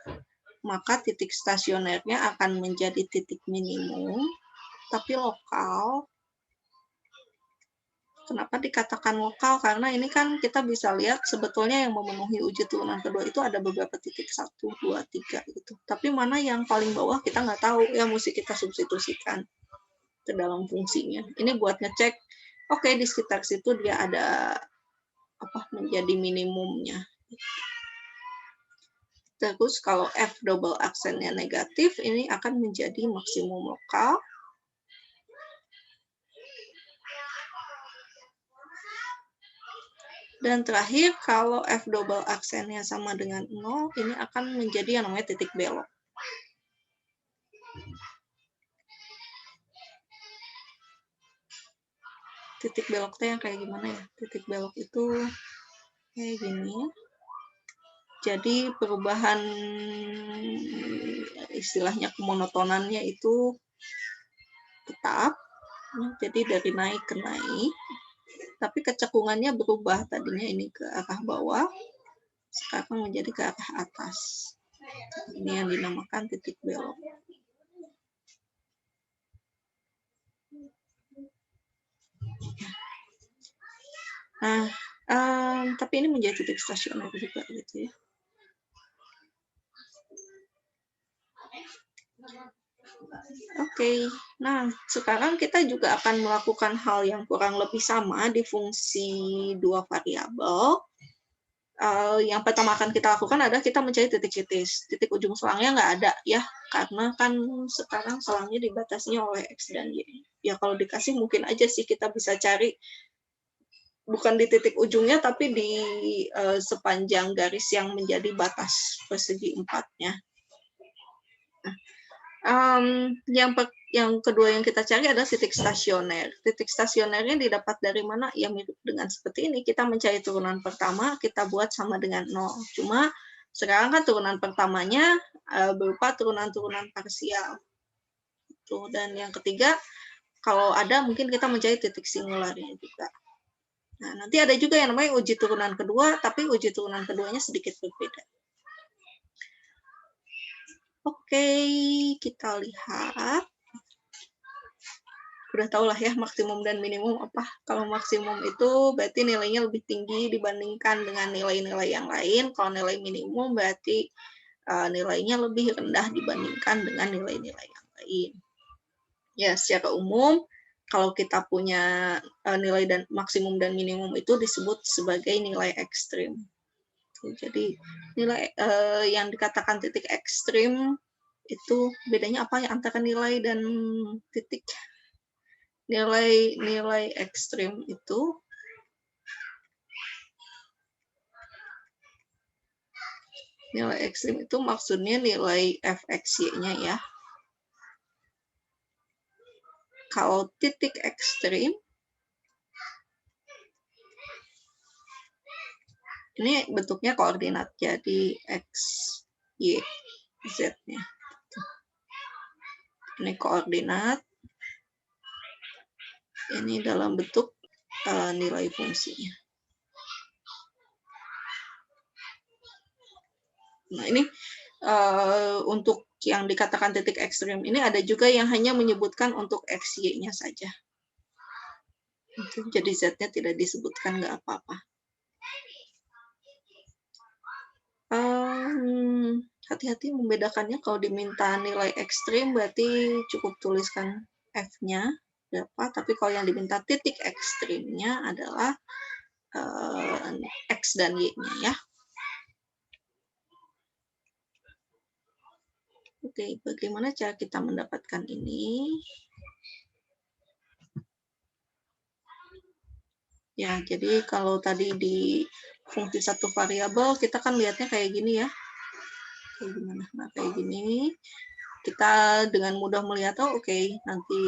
maka titik stasionernya akan menjadi titik minimum, tapi lokal. Kenapa dikatakan lokal? Karena ini kan kita bisa lihat sebetulnya yang memenuhi uji turunan kedua itu ada beberapa titik 1, 2, 3 gitu. Tapi mana yang paling bawah kita nggak tahu, ya mesti kita substitusikan ke dalam fungsinya. Ini buat ngecek, oke, di sekitar situ dia ada menjadi minimumnya. Terus kalau F double aksennya negatif, ini akan menjadi maksimum lokal. Dan terakhir, kalau F double aksennya sama dengan 0, ini akan menjadi yang namanya titik belok. Titik beloknya yang kayak gimana ya? Titik belok itu kayak gini. Jadi perubahan istilahnya kemonotonannya itu tetap. Jadi dari naik ke naik. Tapi kecekungannya berubah. Tadinya ini ke arah bawah. Sekarang menjadi ke arah atas. Ini yang dinamakan titik belok. Nah, tapi ini menjadi titik stasioner juga gitu ya. Oke, nah sekarang kita juga akan melakukan hal yang kurang lebih sama di fungsi dua variabel. Yang pertama akan kita lakukan adalah kita mencari titik kritis. Titik ujung selangnya nggak ada ya, karena kan sekarang selangnya dibatasinya oleh X dan Y. Ya kalau dikasih mungkin aja sih kita bisa cari bukan di titik ujungnya, tapi di sepanjang garis yang menjadi batas persegi empatnya. Yang kedua yang kita cari adalah titik stasioner. Titik stasionernya didapat dari mana? Ya mirip dengan seperti ini. Kita mencari turunan pertama, kita buat sama dengan 0. Cuma sekarang kan turunan pertamanya berupa turunan-turunan parsial. Dan yang ketiga, kalau ada mungkin kita mencari titik singularnya juga. Nah, nanti ada juga yang namanya uji turunan kedua, tapi uji turunan keduanya sedikit berbeda. Oke, kita lihat. Udah tau lah ya maksimum dan minimum apa. Kalau maksimum itu berarti nilainya lebih tinggi dibandingkan dengan nilai-nilai yang lain. Kalau nilai minimum berarti nilainya lebih rendah dibandingkan dengan nilai-nilai yang lain. Ya, secara umum kalau kita punya nilai dan maksimum dan minimum itu disebut sebagai nilai ekstrim. Jadi nilai yang dikatakan titik ekstrim itu bedanya apa ya antara nilai dan titik? Nilai ekstrim itu maksudnya nilai fxy-nya ya. Kalau titik ekstrim ini bentuknya koordinat, jadi x, y, z-nya. Ini koordinat, ini dalam bentuk nilai fungsinya. Nah ini untuk yang dikatakan titik ekstrim ini ada juga yang hanya menyebutkan untuk x, y-nya saja. Jadi z-nya tidak disebutkan, nggak apa-apa. Hati-hati membedakannya. Kalau diminta nilai ekstrim berarti cukup tuliskan f-nya berapa, tapi kalau yang diminta titik ekstrimnya adalah x dan y-nya ya. Oke, bagaimana cara kita mendapatkan ini? Ya, jadi kalau tadi di fungsi satu variabel kita kan lihatnya kayak gini ya. Kayak gimana? Nah, kayak gini. Kita dengan mudah melihat, oh oke, nanti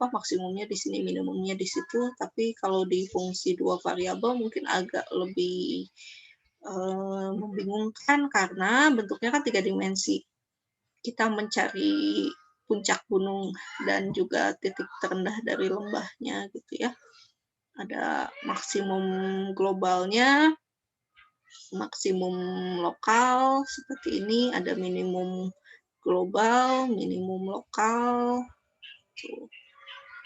maksimumnya di sini, minimumnya di situ. Tapi kalau di fungsi dua variabel mungkin agak lebih membingungkan karena bentuknya kan 3 dimensi. Kita mencari puncak gunung dan juga titik terendah dari lembahnya gitu ya. Ada maksimum globalnya, maksimum lokal seperti ini, ada minimum global, minimum lokal. Tuh.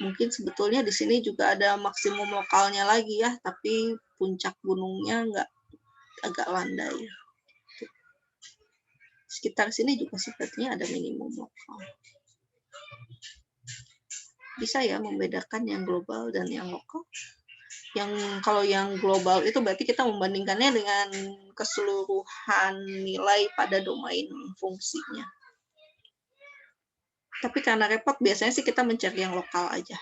Mungkin sebetulnya di sini juga ada maksimum lokalnya lagi ya, tapi puncak gunungnya agak landai. Tuh. Sekitar sini juga sepertinya ada minimum lokal. Bisa ya membedakan yang global dan yang lokal. Kalau yang global itu berarti kita membandingkannya dengan keseluruhan nilai pada domain fungsinya. Tapi karena repot, biasanya sih kita mencari yang lokal aja.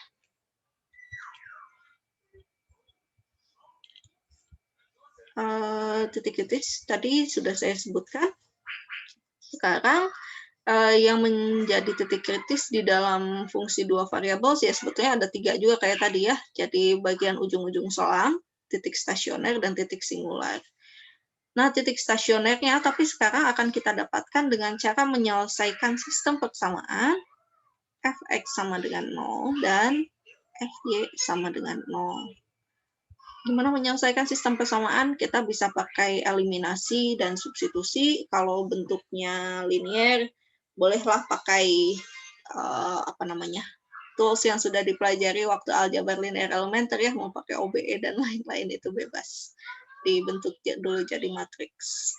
Titik-titik tadi sudah saya sebutkan. Sekarang yang menjadi titik kritis di dalam fungsi dua variabel ya sebetulnya ada 3 juga kayak tadi ya. Jadi bagian ujung-ujung selang, titik stasioner, dan titik singular. Nah, titik stasionernya tapi sekarang akan kita dapatkan dengan cara menyelesaikan sistem persamaan fx sama dengan 0 dan fy sama dengan 0. Gimana menyelesaikan sistem persamaan? Kita bisa pakai eliminasi dan substitusi. Kalau bentuknya linear, bolehlah pakai tools yang sudah dipelajari waktu aljabar linear elementer ya, mau pakai OBE dan lain-lain itu bebas. Dibentuk dulu jadi matriks.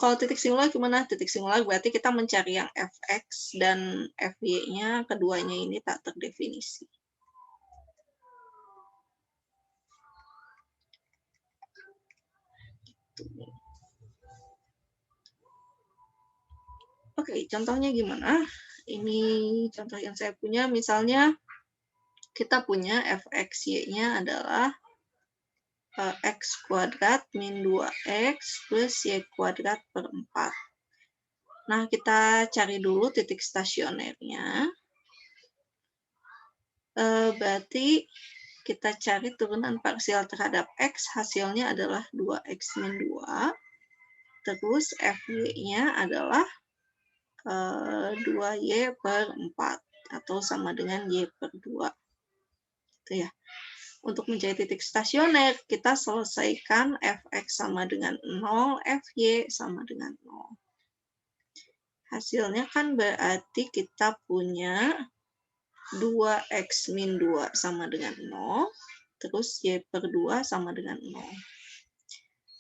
Kalau titik singular gimana? Titik singular berarti kita mencari yang fx dan fy-nya, keduanya ini tak terdefinisi. Oke, contohnya gimana? Ini contoh yang saya punya, misalnya kita punya fx-y-nya adalah x kuadrat min 2x plus y kuadrat per 4. Nah, kita cari dulu titik stasionernya. Berarti kita cari turunan parsial terhadap x, hasilnya adalah 2x min 2. Terus fy-nya adalah 2y per 4 atau sama dengan y per 2. Gitu ya. Untuk mencari titik stasioner, kita selesaikan fx sama dengan 0, fy sama dengan 0. Hasilnya kan berarti kita punya 2x min 2 sama dengan 0, terus y per 2 sama dengan 0.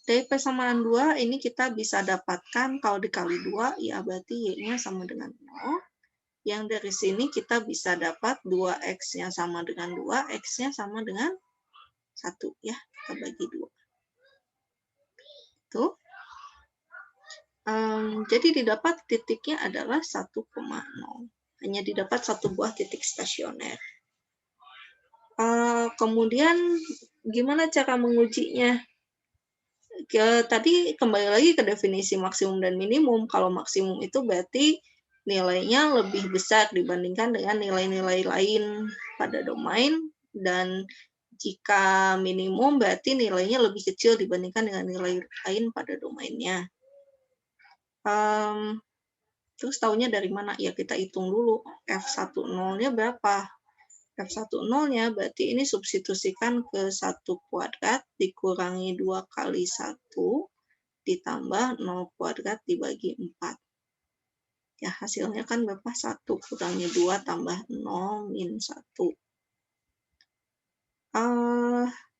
Dari persamaan 2, ini kita bisa dapatkan kalau dikali 2, ya berarti y-nya sama dengan 0. Yang dari sini kita bisa dapat 2x-nya sama dengan 2, x-nya sama dengan 1. Ya, kita bagi 2. Tuh. Jadi didapat titiknya adalah 1,0. Hanya didapat satu buah titik stasioner. Kemudian, gimana cara mengujinya? Tadi kembali lagi ke definisi maksimum dan minimum. Kalau maksimum itu berarti nilainya lebih besar dibandingkan dengan nilai-nilai lain pada domain, dan jika minimum berarti nilainya lebih kecil dibandingkan dengan nilai lain pada domainnya. Terus tahunya dari mana? Ya kita hitung dulu f10-nya berapa. F10-nya berarti ini substitusikan ke 1 kuadrat dikurangi 2 kali 1 ditambah 0 kuadrat dibagi 4. Ya, hasilnya kan berapa? 1 kurangi 2 tambah 0 min 1.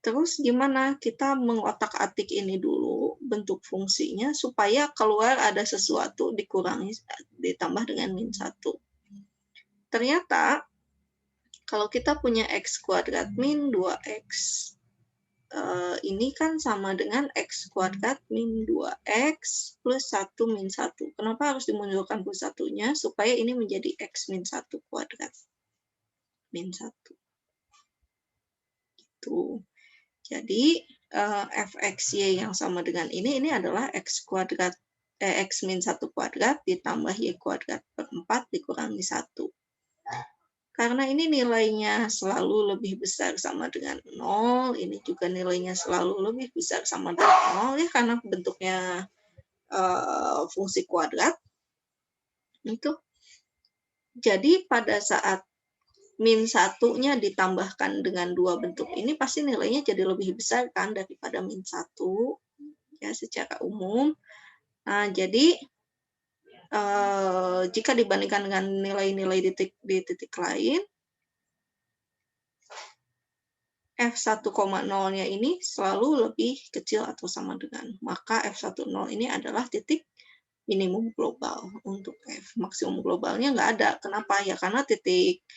Terus gimana? Kita mengotak-atik ini dulu, bentuk fungsinya, supaya keluar ada sesuatu dikurangi, ditambah dengan min 1. Ternyata, kalau kita punya x kuadrat min 2x, ini kan sama dengan x kuadrat min 2x plus 1 min 1. Kenapa harus dimunculkan plus 1-nya? Supaya ini menjadi x min 1 kuadrat. Min 1. Gitu. Jadi, fxy yang sama dengan ini adalah x kuadrat, x min 1 kuadrat ditambah y kuadrat per 4 dikurangi 1. Karena ini nilainya selalu lebih besar sama dengan 0, ini juga nilainya selalu lebih besar sama dengan 0, ya karena bentuknya fungsi kuadrat. Itu. Jadi pada saat min 1-nya ditambahkan dengan 2 bentuk ini, pasti nilainya jadi lebih besar kan daripada min 1, ya secara umum. Nah, jadi jika dibandingkan dengan nilai-nilai di titik lain, f1,0-nya ini selalu lebih kecil atau sama dengan. Maka f10 ini adalah titik minimum global untuk f. Maksimum globalnya nggak ada. Kenapa? Ya karena titik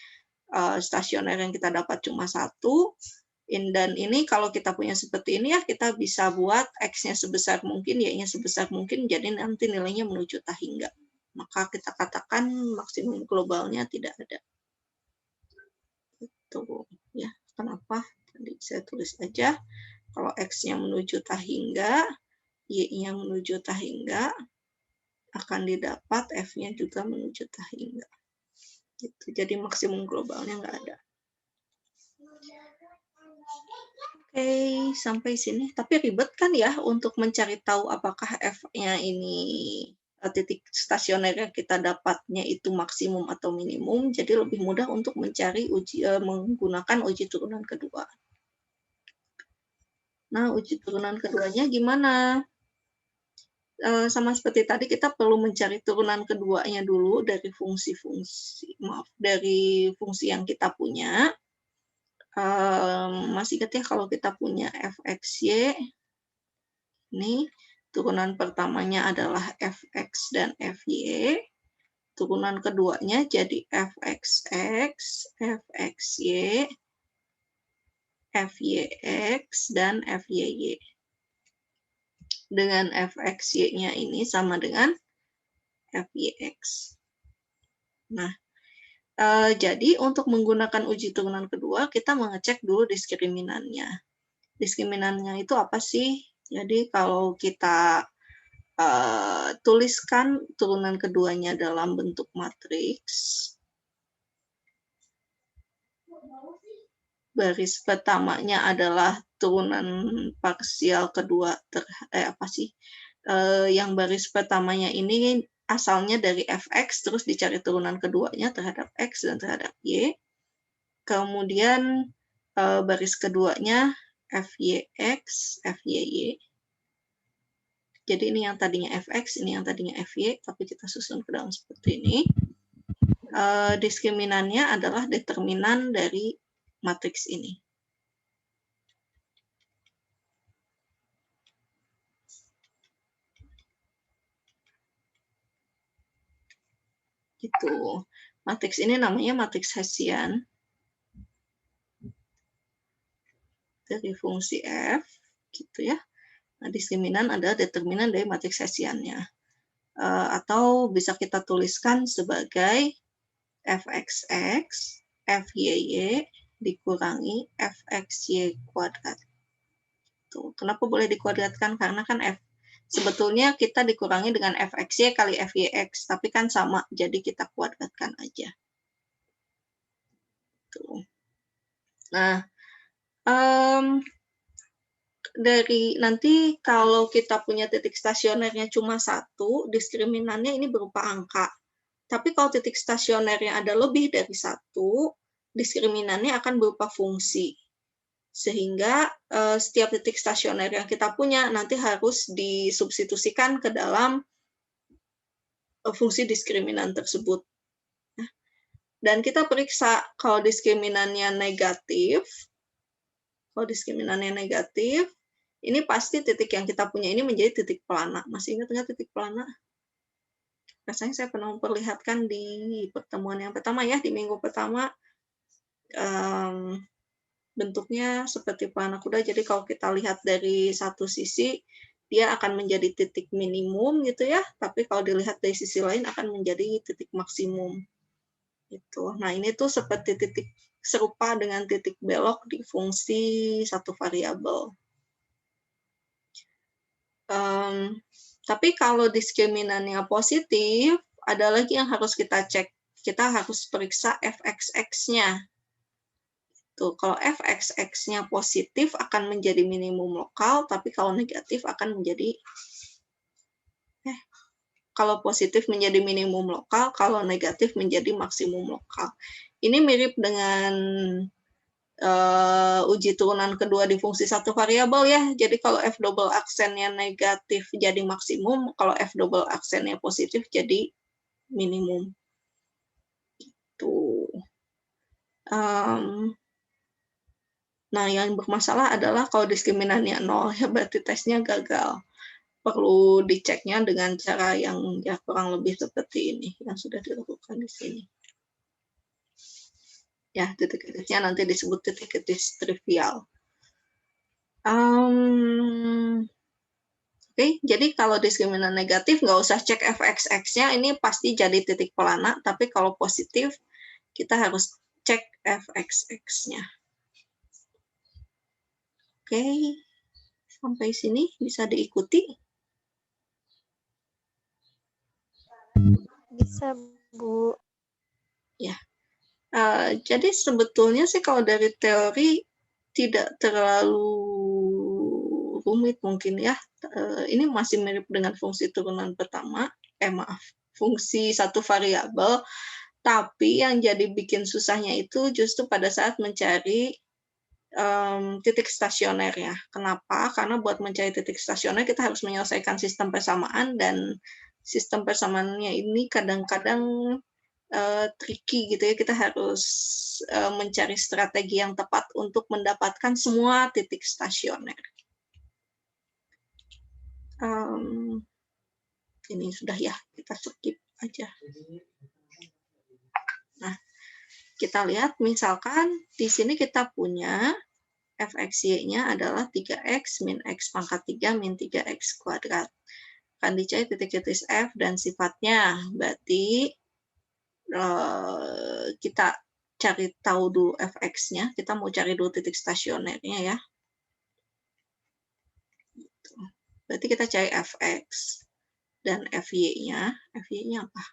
stasioner yang kita dapat cuma 1. Dan ini kalau kita punya seperti ini ya, kita bisa buat X-nya sebesar mungkin, Y-nya sebesar mungkin, jadi nanti nilainya menuju tak hingga. Maka kita katakan maksimum globalnya tidak ada. Itu ya, kenapa? Tadi saya tulis aja, kalau X-nya menuju tak hingga, Y-nya menuju tak hingga, akan didapat F-nya juga menuju tak hingga. Gitu. Jadi maksimum globalnya nggak ada. Oke, sampai sini. Tapi ribet kan ya untuk mencari tahu apakah F-nya ini titik stasioner yang kita dapatnya itu maksimum atau minimum. Jadi lebih mudah untuk mencari menggunakan uji turunan kedua. Nah, uji turunan keduanya gimana? Sama seperti tadi, kita perlu mencari turunan keduanya dulu dari dari fungsi yang kita punya. Masih ingat ya kalau kita punya fxy, ini turunan pertamanya adalah fx dan fy, turunan keduanya jadi fxx, fxy, fyx, dan fyy. Dengan fxy-nya ini sama dengan fyx. Nah, jadi untuk menggunakan uji turunan kedua, kita mengecek dulu diskriminannya. Diskriminannya itu apa sih? Jadi kalau kita tuliskan turunan keduanya dalam bentuk matriks, baris pertamanya adalah turunan parsial kedua yang baris pertamanya ini asalnya dari fx, terus dicari turunan keduanya terhadap x dan terhadap y. Kemudian baris keduanya fyx, fyy. Jadi ini yang tadinya fx, ini yang tadinya fy, tapi kita susun ke dalam seperti ini. Diskriminannya adalah determinan dari matriks ini. Gitu. Matriks ini namanya matriks Hessian dari fungsi f, gitu ya. Nah, diskriminan adalah determinan dari matriks Hessiannya. Atau bisa kita tuliskan sebagai fxx, fyy dikurangi fxy kuadrat. Tuh, kenapa boleh dikuadratkan? Karena kan sebetulnya kita dikurangi dengan fxy kali fyx, tapi kan sama, jadi kita kuadratkan aja. Tuh. Nah, dari nanti kalau kita punya titik stasionernya cuma 1, diskriminannya ini berupa angka. Tapi kalau titik stasionernya ada lebih dari 1, diskriminannya akan berupa fungsi. Sehingga setiap titik stasioner yang kita punya nanti harus disubstitusikan ke dalam fungsi diskriminan tersebut. Dan kita periksa kalau diskriminannya negatif. Kalau diskriminannya negatif, ini pasti titik yang kita punya ini menjadi titik pelana. Masih ingat nggak titik pelana? Rasanya saya pernah memperlihatkan di pertemuan yang pertama ya, di minggu pertama. Bentuknya seperti pelana kuda, jadi kalau kita lihat dari satu sisi, dia akan menjadi titik minimum gitu ya, tapi kalau dilihat dari sisi lain akan menjadi titik maksimum. Gitu. Nah, ini tuh seperti titik serupa dengan titik belok di fungsi satu variabel. Tapi kalau diskriminannya positif, ada lagi yang harus kita cek. Kita harus periksa fxx-nya. Tuh, kalau fxx-nya positif akan menjadi minimum lokal, tapi kalau negatif akan menjadi kalau positif menjadi minimum lokal, kalau negatif menjadi maksimum lokal. Ini mirip dengan uji turunan kedua di fungsi satu variabel ya. Jadi kalau f double aksennya negatif jadi maksimum, kalau f double aksennya positif jadi minimum. Gitu. Nah, yang bermasalah adalah kalau diskriminannya 0, ya berarti tesnya gagal. Perlu diceknya dengan cara yang ya kurang lebih seperti ini, yang sudah dilakukan di sini. Ya, titik-titiknya nanti disebut titik-titik trivial. Oke, jadi kalau diskriminan negatif nggak usah cek fxx-nya, ini pasti jadi titik pelana, tapi kalau positif kita harus cek fxx-nya. Oke, sampai sini bisa diikuti. Bisa, Bu. Ya, jadi sebetulnya sih kalau dari teori tidak terlalu rumit mungkin ya. Ini masih mirip dengan fungsi turunan pertama. Fungsi satu variabel. Tapi yang jadi bikin susahnya itu justru pada saat mencari titik stasionernya. Kenapa? Karena buat mencari titik stasioner kita harus menyelesaikan sistem persamaan, dan sistem persamaannya ini kadang-kadang tricky gitu ya. Kita harus mencari strategi yang tepat untuk mendapatkan semua titik stasioner. Ini sudah ya, kita skip aja. Nah, kita lihat misalkan di sini kita punya fxy-nya adalah 3x min x pangkat 3 min 3x kuadrat. Akan dicari titik-titik f dan sifatnya. Berarti kita cari tahu dulu fx-nya. Kita mau cari dulu titik stasionernya ya. Berarti kita cari fx. Dan fy-nya. Fy-nya apa?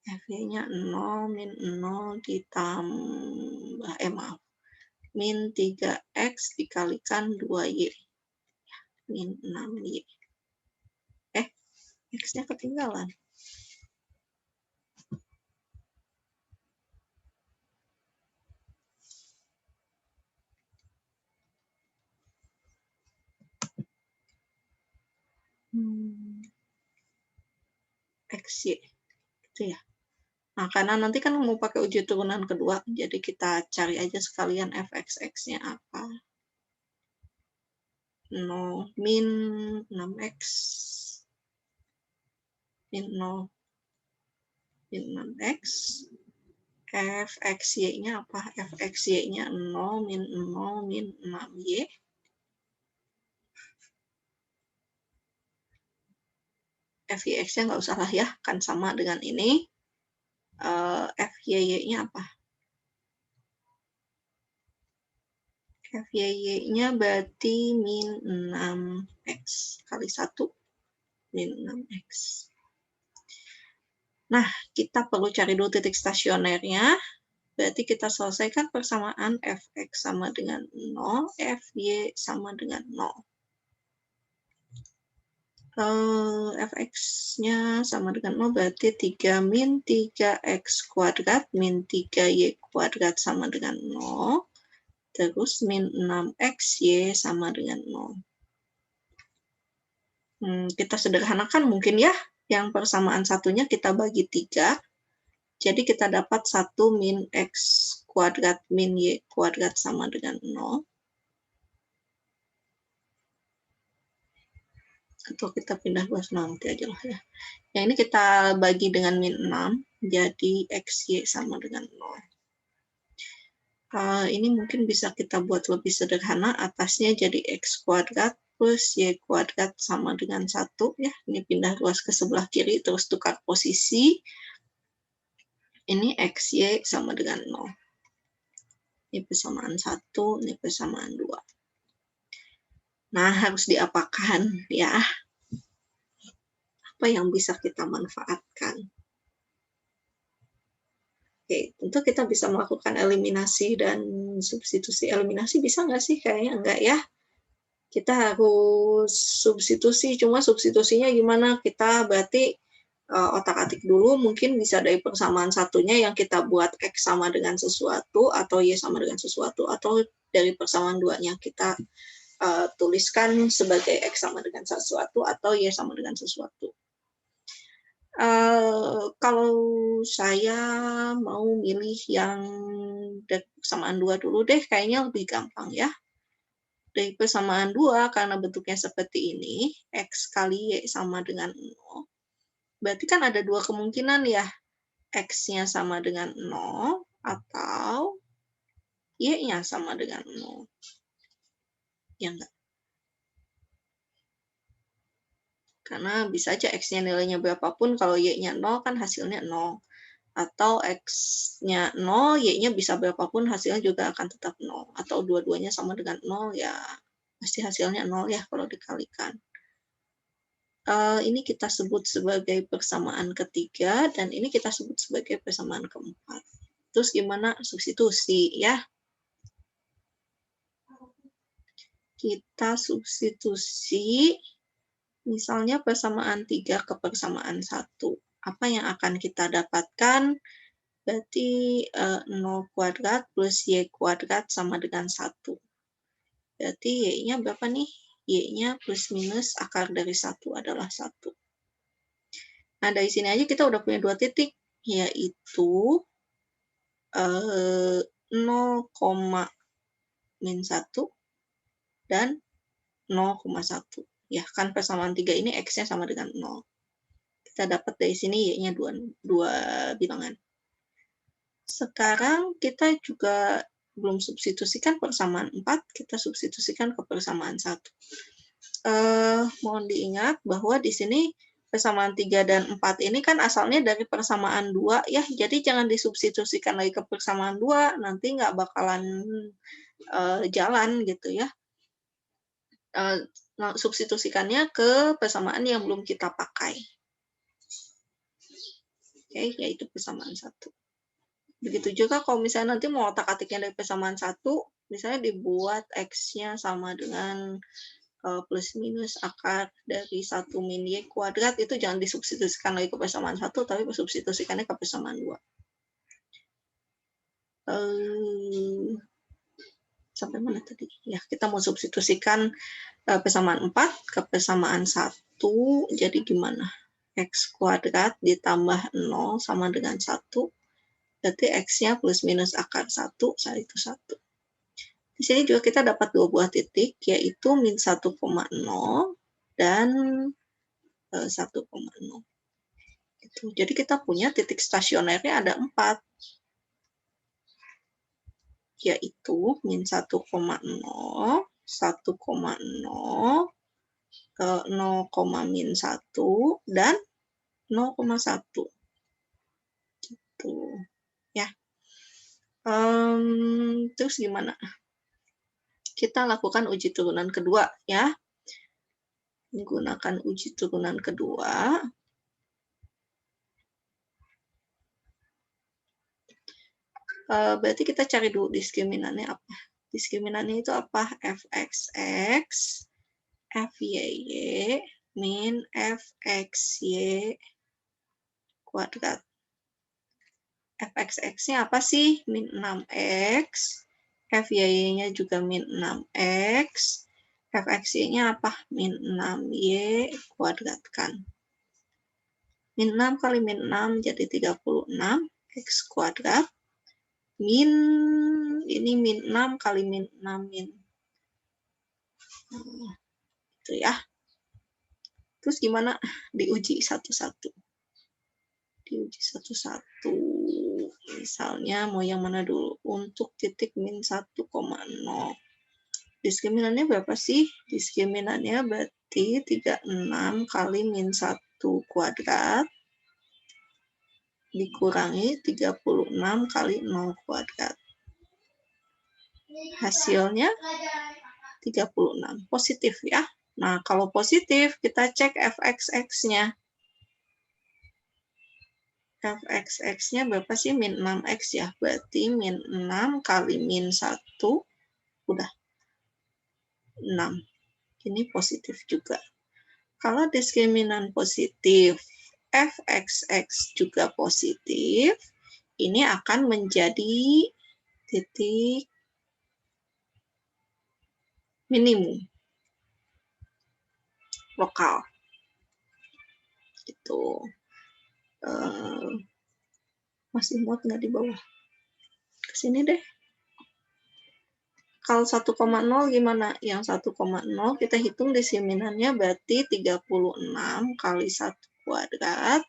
Fy-nya 0 min 0 ditambah, maaf. Min 3x dikalikan 2y. Min 6y. X-nya ketinggalan. XY. Gitu ya. Nah, karena nanti kan mau pakai uji turunan kedua, jadi kita cari aja sekalian fxx-nya apa. 0 min 6x min 0 min 6x. fxy-nya apa? fxy-nya 0 min 0 min 6y. Fy-nya nggak usah lah ya, kan sama dengan ini. Fy-nya apa? Fy-nya berarti min 6x kali 1 min 6x. Nah, kita perlu cari dulu titik stasionernya. Berarti kita selesaikan persamaan fx sama dengan 0, fy sama dengan 0. Fx-nya sama dengan 0 berarti 3 min 3x kuadrat min 3y kuadrat sama dengan 0. Terus min 6x y sama dengan 0. Kita sederhanakan mungkin ya. Yang persamaan satunya kita bagi 3. Jadi kita dapat 1 min x kuadrat min y kuadrat sama dengan 0. Atau kita pindah luas nanti aja lah ya. Yang ini kita bagi dengan min 6, jadi xy sama dengan 0. Ini mungkin bisa kita buat lebih sederhana, atasnya jadi x kuadrat plus y kuadrat sama dengan 1. Ya. Ini pindah luas ke sebelah kiri, terus tukar posisi. Ini xy sama dengan 0. Ini persamaan 1, ini persamaan 2. Nah, harus diapakan ya? Apa yang bisa kita manfaatkan? Oke, tentu kita bisa melakukan eliminasi dan substitusi. Eliminasi bisa nggak sih? Kayaknya enggak ya. Kita harus substitusi, cuma substitusinya gimana? Kita berarti otak-atik dulu, mungkin bisa dari persamaan satunya yang kita buat X sama dengan sesuatu, atau Y sama dengan sesuatu, atau dari persamaan duanya kita tuliskan sebagai X sama dengan sesuatu, atau Y sama dengan sesuatu. Kalau saya mau milih yang dari persamaan 2 dulu deh, kayaknya lebih gampang ya. Dari persamaan 2, karena bentuknya seperti ini, X kali Y sama dengan 0. Berarti kan ada 2 kemungkinan ya. X-nya sama dengan 0, atau Y-nya sama dengan 0. Ya enggak? Karena bisa aja X-nya nilainya berapapun, kalau Y-nya 0 kan hasilnya 0. Atau X-nya 0, Y-nya bisa berapapun, hasilnya juga akan tetap 0. Atau dua-duanya sama dengan 0, ya pasti hasilnya 0 ya kalau dikalikan. Ini kita sebut sebagai persamaan ketiga, dan ini kita sebut sebagai persamaan keempat. Terus gimana substitusi ya? Kita substitusi, misalnya persamaan 3 ke persamaan 1. Apa yang akan kita dapatkan? Berarti 0 kuadrat plus Y kuadrat sama dengan 1. Berarti Y-nya berapa nih? Y-nya plus minus akar dari 1 adalah 1. Nah, dari sini aja kita udah punya 2 titik, yaitu 0, min 1 dan 0,1. Ya, kan persamaan 3 ini X-nya sama dengan 0. Kita dapat dari sini Y-nya 2 bilangan. Sekarang kita juga belum substitusikan persamaan 4, kita substitusikan ke persamaan 1. Mohon diingat bahwa di sini persamaan 3 dan 4 ini kan asalnya dari persamaan 2 ya, jadi jangan disubstitusikan lagi ke persamaan 2, nanti nggak bakalan jalan gitu ya. Substitusikannya ke persamaan yang belum kita pakai. Oke, yaitu persamaan 1. Begitu juga kalau misalnya nanti mau otak-atiknya dari persamaan 1, misalnya dibuat X-nya sama dengan plus minus akar dari 1 min Y kuadrat, itu jangan disubstitusikan lagi ke persamaan 1, tapi substitusikannya ke persamaan 2. Sampai mana tadi? Ya, kita mau substitusikan persamaan 4 ke persamaan 1, jadi gimana? X kuadrat ditambah 0 sama dengan 1, berarti X-nya plus minus akar 1, itu 1. Di sini juga kita dapat 2 buah titik, yaitu min 1,0 dan 1,0. Jadi kita punya titik stasionernya ada 4, yaitu min 1,0, 1,0, 0, min 1, dan 0,1. Gitu. Ya. Terus gimana? Kita lakukan uji turunan kedua ya. Menggunakan uji turunan kedua. Berarti kita cari dulu diskriminannya apa. Diskriminannya itu apa? Fxx, Fy, min Fxy kuadrat. Fxx-nya apa sih? Min 6x. Fy-nya juga min 6x. Fxy-nya apa? Min 6y kuadrat kan. Min 6 kali min 6 jadi 36 x kuadrat. Min, ini min 6 kali min 6 min. Itu ya. Terus gimana? Diuji satu-satu. Diuji satu-satu. Misalnya mau yang mana dulu? Untuk titik min 1,0. Diskriminannya berapa sih? Diskriminannya berarti 36 kali min 1 kuadrat dikurangi 36 kali 0 kuadrat. Hasilnya 36. Positif ya. Nah, kalau positif, kita cek Fxx-nya. Fxx-nya berapa sih? Min 6x ya. Berarti min 6 kali min 1, udah 6. Ini positif juga. Kalau diskriminan positif, Fxx juga positif, ini akan menjadi titik minimum lokal. Gitu. Masih muat nggak di bawah? Kesini deh. Kalau 1,0 gimana? Yang 1,0 kita hitung diskriminannya berarti 36 kali 1 kuadrat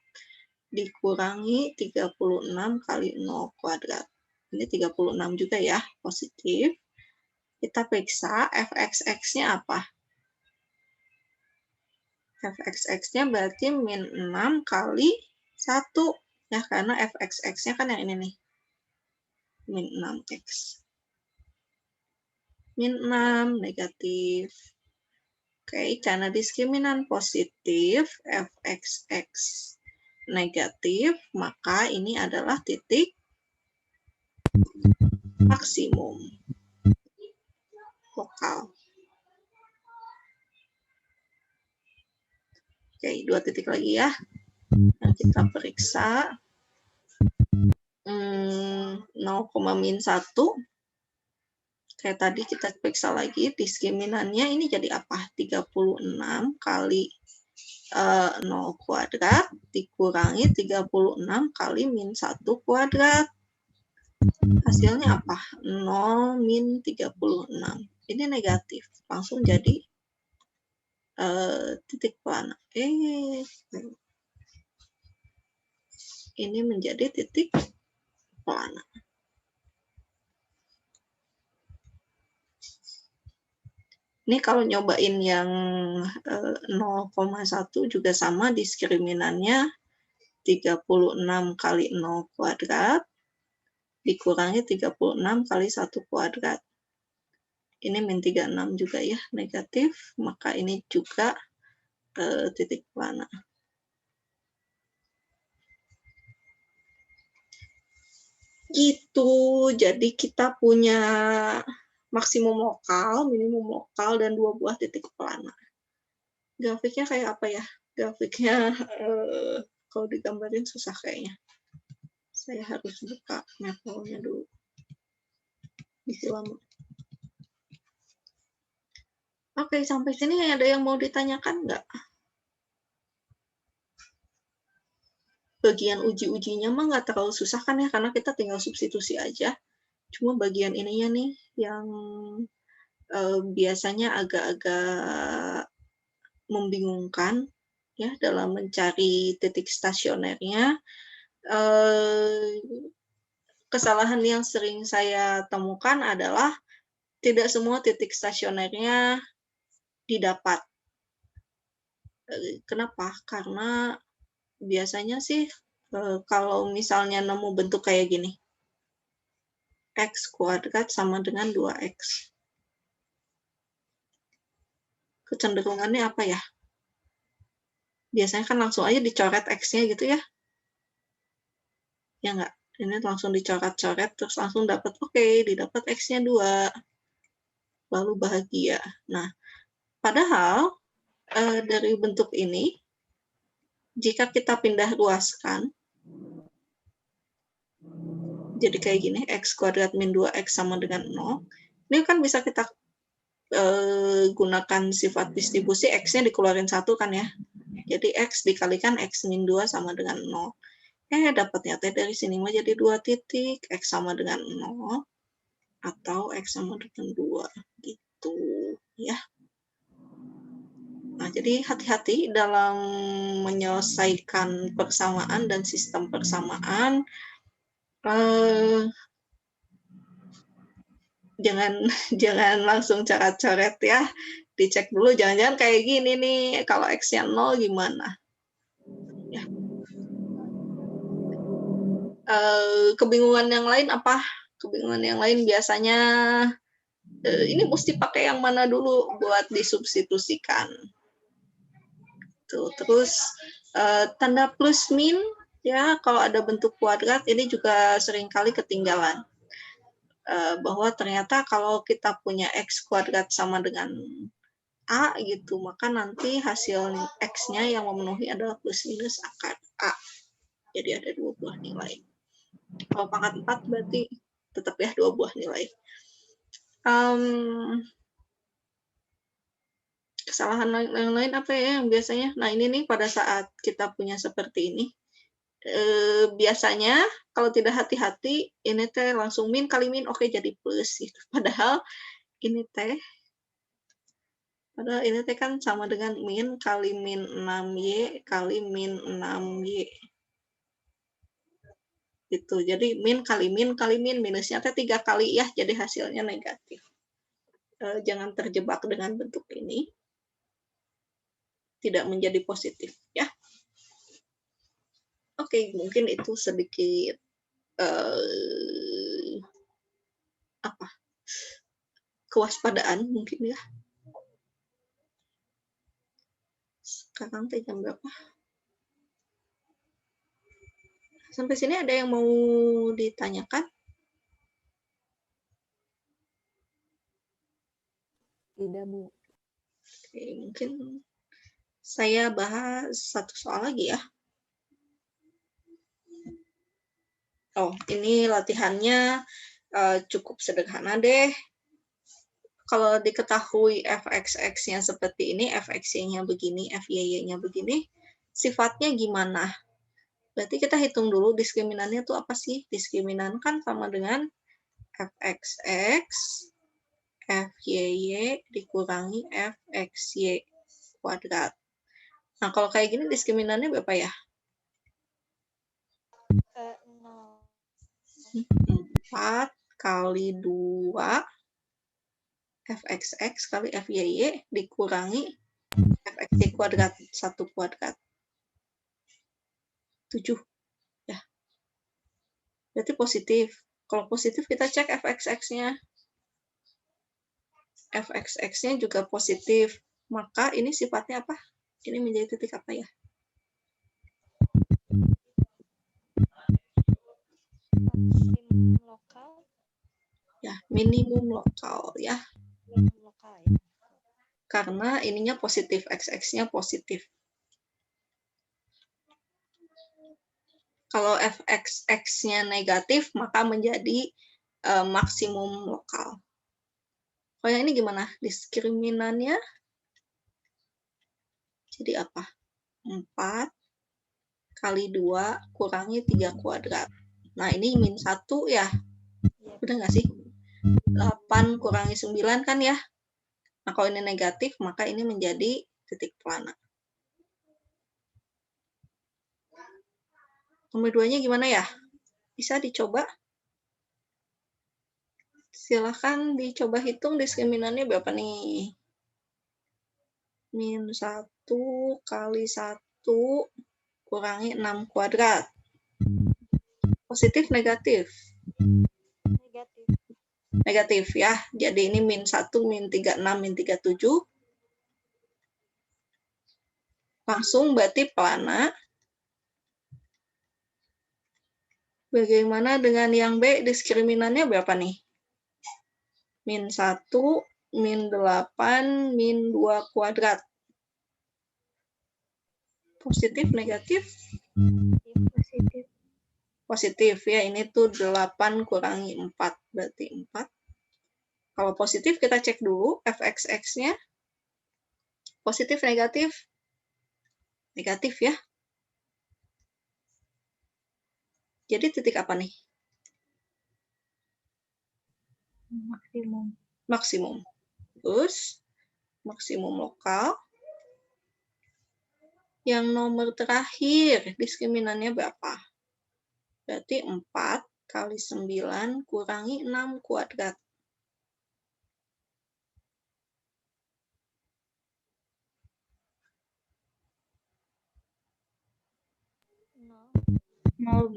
dikurangi 36 kali 0 kuadrat. Ini 36 juga ya, positif. Kita periksa fxx-nya apa? Fxx-nya berarti min 6 kali 1. Ya, karena fxx-nya kan yang ini nih. Min 6x. Min 6 negatif. Oke, karena diskriminan positif, fxx negatif, maka ini adalah titik maksimum lokal. Oke, 2 titik lagi ya. Nah, kita periksa 0,-1. Kayak tadi kita periksa lagi diskriminannya ini jadi apa? 36 kali 0 kuadrat dikurangi 36 kali min 1 kuadrat. Hasilnya apa? 0 min 36. Ini negatif. Langsung jadi titik pelana. Ini menjadi titik pelana. Ini kalau nyobain yang 0,1 juga sama, diskriminannya 36 kali 0 kuadrat dikurangi 36 kali 1 kuadrat. Ini min 36 juga ya, negatif, maka ini juga titik pelana. Gitu, jadi kita punya maksimum lokal, minimum lokal, dan 2 buah titik pelana. Grafiknya kayak apa ya? Grafiknya kalau digambarin susah kayaknya. Saya harus buka mapelnya dulu. Bisa lama. Oke, sampai sini ada yang mau ditanyakan nggak? Bagian uji-ujinya mah nggak terlalu susah kan ya, karena kita tinggal substitusi aja. Cuma bagian ininya nih yang biasanya agak-agak membingungkan ya dalam mencari titik stasionernya. Kesalahan yang sering saya temukan adalah tidak semua titik stasionernya didapat. Kenapa? Karena biasanya sih kalau misalnya nemu bentuk kayak gini, x kuadrat sama dengan 2x. Kecenderungannya apa ya? Biasanya kan langsung aja dicoret x-nya gitu ya. Ya nggak? Ini langsung dicoret-coret, terus langsung dapat, oke, didapat x-nya 2. Lalu bahagia. Nah, padahal dari bentuk ini, jika kita pindah luaskan, jadi kayak gini, x kuadrat min 2x sama dengan 0. Ini kan bisa kita gunakan sifat distribusi, x-nya dikeluarin 1 kan ya. Jadi x dikalikan x min 2 sama dengan 0. Dapatnya teh dari sini mah jadi 2 titik, x sama dengan 0, atau x sama dengan 2, gitu ya. Nah, jadi hati-hati dalam menyelesaikan persamaan dan sistem persamaan. Jangan langsung coret-coret ya. Dicek dulu, jangan-jangan kayak gini nih, kalau x-nya 0 gimana? Ya. Kebingungan yang lain apa? Kebingungan yang lain biasanya ini mesti pakai yang mana dulu buat disubstitusikan. Tuh, terus tanda plus min ya, kalau ada bentuk kuadrat ini juga seringkali ketinggalan. Bahwa ternyata kalau kita punya x kuadrat sama dengan A gitu, maka nanti hasil x-nya yang memenuhi adalah plus minus akar A. Jadi ada 2 buah nilai. Kalau pangkat 4 berarti tetap ya 2 buah nilai. Kesalahan yang lain apa ya yang biasanya? Nah, ini nih pada saat kita punya seperti ini, biasanya kalau tidak hati-hati, ini teh langsung min kali min, oke jadi plus gitu. Padahal ini teh kan sama dengan min kali min 6y kali min 6y. Gitu. Jadi min kali min, minusnya teh 3 kali ya, jadi hasilnya negatif. Jangan terjebak dengan bentuk ini. Tidak menjadi positif ya. Oke, mungkin itu sedikit kewaspadaan mungkin ya. Sekarang jam berapa? Sampai sini ada yang mau ditanyakan? Tidak, Bu. Oke, mungkin saya bahas satu soal lagi ya. Oh, ini latihannya cukup sederhana deh. Kalau diketahui fx-nya seperti ini, fx-nya begini, fy-nya begini, sifatnya gimana? Berarti kita hitung dulu diskriminannya itu apa sih? Diskriminan kan sama dengan fxx, fy dikurangi fxy kuadrat. Nah, kalau kayak gini diskriminan-nya berapa ya? 4 kali 2 fxx kali fy dikurangi fxy kuadrat 1 kuadrat. 7. Ya. Berarti positif. Kalau positif kita cek fxx-nya. Fxx-nya juga positif. Maka ini sifatnya apa? Ini menjadi titik apa ya? Maksimum lokal. Ya, minimum lokal ya. Minimum lokal ya. Karena ininya positif, xx-nya positif. Kalau fxx-nya negatif, maka menjadi maksimum lokal. Oh, yang ini gimana? Diskriminannya jadi apa? 4 kali 2 kurangi 3 kuadrat. Nah, ini min 1 ya. Udah nggak sih? 8 kurangi 9 kan ya? Nah, kalau ini negatif, maka ini menjadi titik pelana. Nomor 2-nya gimana ya? Bisa dicoba? Silahkan dicoba hitung diskriminannya berapa nih? Min 1 kali 1 kurangi 6 kuadrat. Positif, negatif? Negatif. Negatif ya. Jadi ini min 1, min 36, min 37. Langsung berarti pelana. Bagaimana dengan yang B? Diskriminannya berapa nih? Min 1, min 8, min 2 kuadrat. Positif, negatif? Positif. Positif ya, ini tuh 8 kurangi 4, berarti 4. Kalau positif kita cek dulu fxx-nya. Positif, negatif? Negatif ya. Jadi titik apa nih? Maksimum. Maksimum. Terus, maksimum lokal. Yang nomor terakhir, diskriminannya berapa? Berarti 4 kali 9 kurangi 6 kuadrat.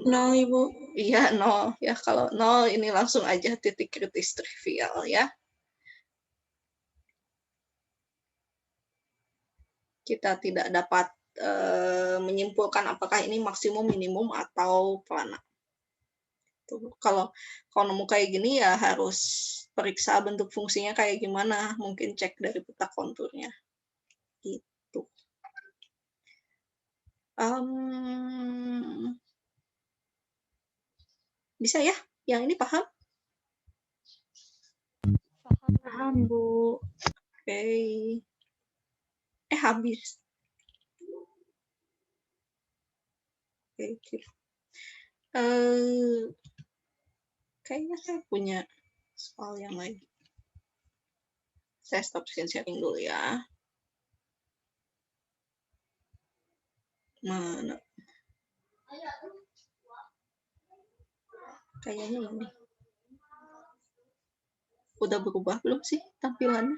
Nol, Ibu. Iya, 0. Ya, kalau 0 ini langsung aja titik kritis trivial ya. Kita tidak dapat menyimpulkan apakah ini maksimum, minimum, atau pelana. Tuh, kalau nemu kayak gini ya harus periksa bentuk fungsinya kayak gimana. Mungkin cek dari peta konturnya. Gitu. Bisa ya? Yang ini paham? Paham, Bu. Oke. Habis. Oke. Kayaknya saya punya soal yang lain. Saya stop screen sharing dulu ya. Mana? Kayaknya ini. Udah berubah belum sih tampilannya?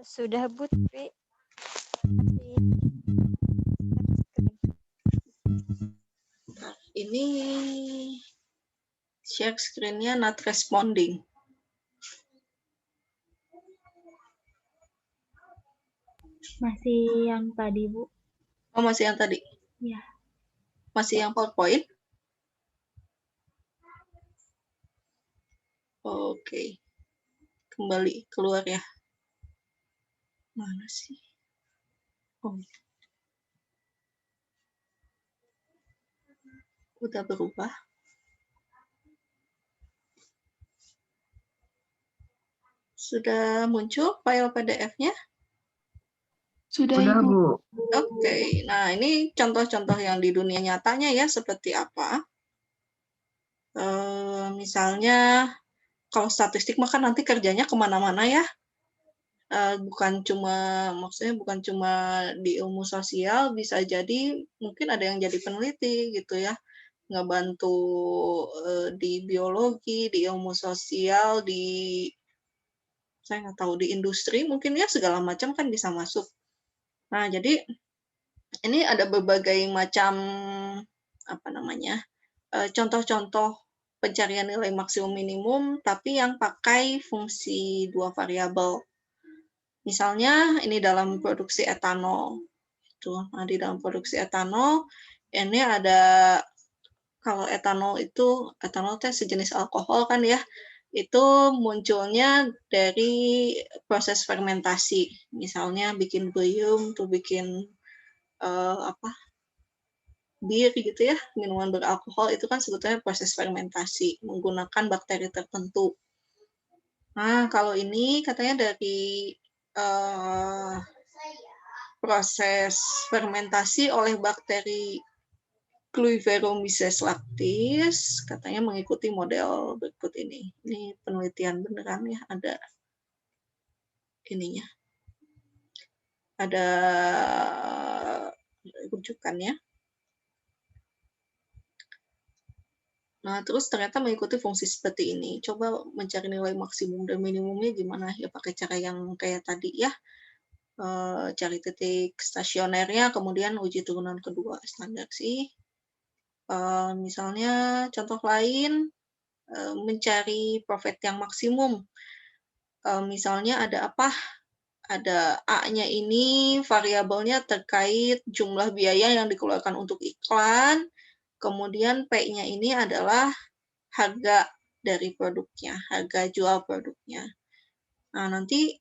Sudah Bu, tapi masih Ini share screen-nya not responding. masih yang tadi Bu. Oh, masih yang tadi? Ya. Masih yang PowerPoint? Oke. Kembali keluar ya. Mana sih? Oh, udah berubah. Sudah muncul file PDF-nya? Sudah, Sudah, Ibu. Bu. Oke, nah ini contoh-contoh yang di dunia nyatanya ya, seperti apa? Misalnya, kalau statistik mah kan nanti kerjanya kemana-mana ya. Maksudnya bukan cuma di ilmu sosial, bisa jadi mungkin ada yang jadi peneliti gitu ya, ngebantu di biologi, di ilmu sosial, saya nggak tahu, di industri mungkin ya, segala macam kan bisa masuk. Nah, jadi ini ada berbagai macam contoh-contoh pencarian nilai maksimum minimum, tapi yang pakai fungsi 2 variabel. Misalnya ini dalam produksi etanol. Nah, di dalam produksi etanol, ini ada, kalau etanol itu sejenis alkohol kan ya, itu munculnya dari proses fermentasi. Misalnya bikin beuyeum, tuh bikin bir gitu ya, minuman beralkohol itu kan sebetulnya proses fermentasi menggunakan bakteri tertentu. Nah, kalau ini katanya dari proses fermentasi oleh bakteri Cluiveromyces lactis, katanya mengikuti model berikut ini. Ini penelitian beneran ya, ada ininya. Ada rujukannya. Nah, terus ternyata mengikuti fungsi seperti ini. Coba mencari nilai maksimum dan minimumnya gimana? Ya pakai cara yang kayak tadi ya. Cari titik stasionernya, kemudian uji turunan kedua, standar sih. Misalnya contoh lain, mencari profit yang maksimum. Misalnya ada apa? Ada A-nya ini variabelnya terkait jumlah biaya yang dikeluarkan untuk iklan, kemudian P-nya ini adalah harga dari produknya, harga jual produknya. Nah, nanti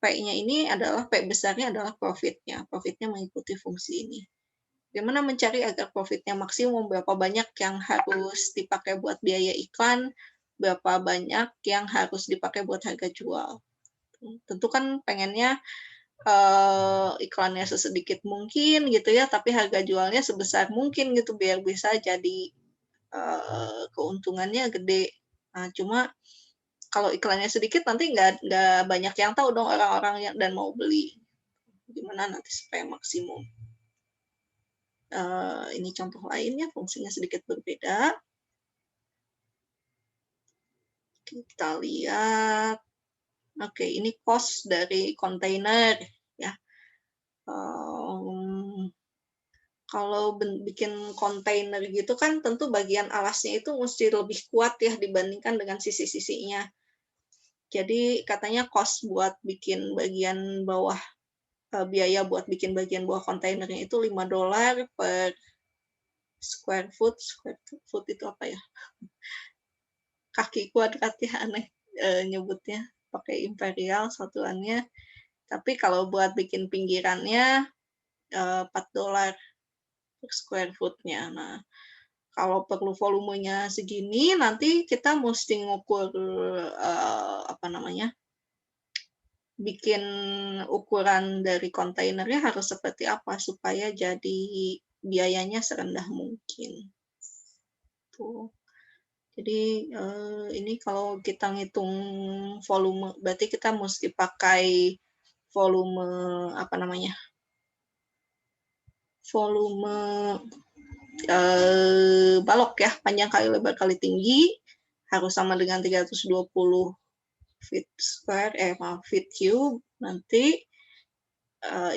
P-nya ini adalah, P besarnya adalah profitnya. Profitnya mengikuti fungsi ini. Bagaimana mencari agar profitnya maksimum, berapa banyak yang harus dipakai buat biaya iklan, berapa banyak yang harus dipakai buat harga jual. Tentu kan pengennya iklannya sesedikit mungkin gitu ya, tapi harga jualnya sebesar mungkin gitu, biar bisa jadi keuntungannya gede. Nah, cuma kalau iklannya sedikit nanti nggak banyak yang tahu dong orang-orang yang dan mau beli. Gimana nanti supaya maksimum. Ini contoh lainnya, fungsinya sedikit berbeda. Kita lihat. Oke, ini cost dari kontainer ya. Kalau bikin kontainer gitu kan tentu bagian alasnya itu mesti lebih kuat ya dibandingkan dengan sisi-sisinya. Jadi katanya cost buat bikin bagian bawah, biaya buat bikin bagian bawah kontainernya itu $5 per square foot. Square foot itu apa ya? Kaki kuadrat ya, aneh nyebutnya. Pakai imperial satuannya. Tapi kalau buat bikin pinggirannya $4 per square foot-nya. Nah, kalau perlu volumenya segini, nanti kita mesti ngukur bikin ukuran dari kontainernya harus seperti apa supaya jadi biayanya serendah mungkin. Tuh. Jadi ini kalau kita ngitung volume, berarti kita mesti pakai volume volume balok ya, panjang kali lebar kali tinggi, harus sama dengan 320 feet square, feet cube. Nanti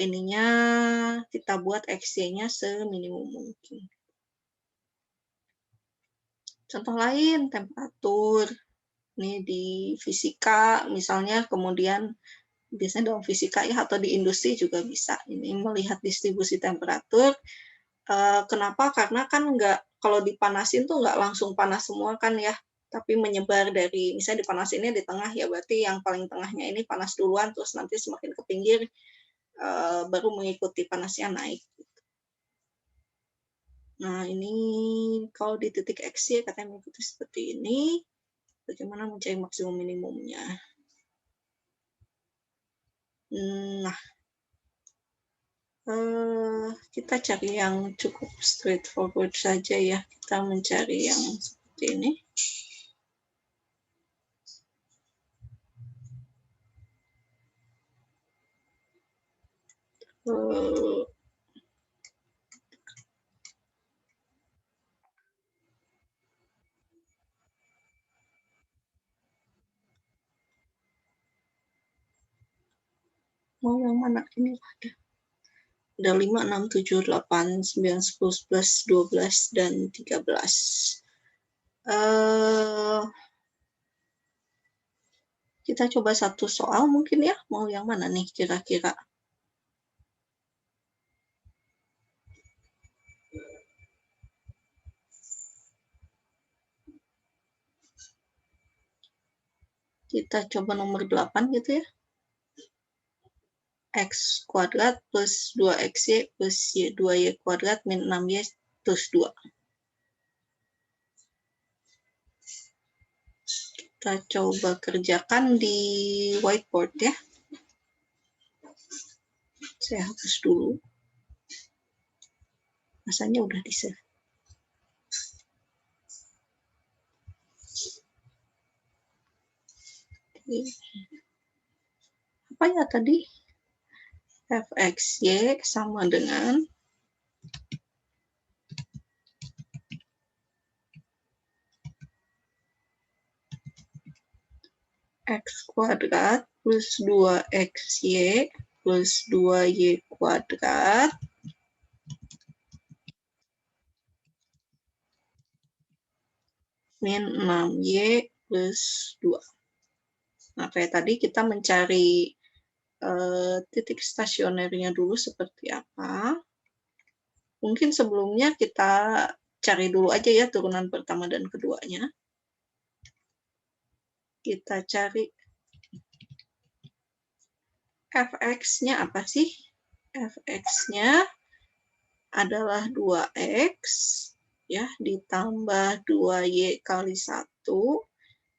ininya kita buat XY-nya seminimum mungkin. Contoh lain, temperatur. Ini di fisika misalnya, kemudian biasanya dalam fisika ya atau di industri juga bisa. Ini melihat distribusi temperatur. Kenapa? Karena kan kalau dipanasin tuh nggak langsung panas semua kan ya, tapi menyebar dari, misalnya dipanasinnya di tengah ya, berarti yang paling tengahnya ini panas duluan, terus nanti semakin ke pinggir baru mengikuti panasnya naik. Nah ini kalau di titik X ya katanya mengikuti seperti ini. Bagaimana mencari maksimum minimumnya? Nah, kita cari yang cukup straightforward saja ya. Kita mencari yang seperti ini. Mau yang mana ini? Ada 5, 6, 7, 8, 9, 10, 11, 12, dan 13. Kita coba satu soal mungkin ya. Mau yang mana nih kira-kira? Kita coba nomor 8 gitu ya. X kuadrat plus 2XY plus 2Y kuadrat min 6Y plus 2. Kita coba kerjakan di whiteboard ya. Saya hapus dulu. Rasanya udah di-save. Apa ya tadi? Fxy sama dengan X kuadrat plus 2XY plus 2Y kuadrat min 6Y plus 2. Nah, kayak tadi kita mencari titik stasionernya dulu seperti apa. Mungkin sebelumnya kita cari dulu aja ya turunan pertama dan keduanya. Kita cari Fx-nya apa sih? Fx-nya adalah 2x ya ditambah 2y kali 1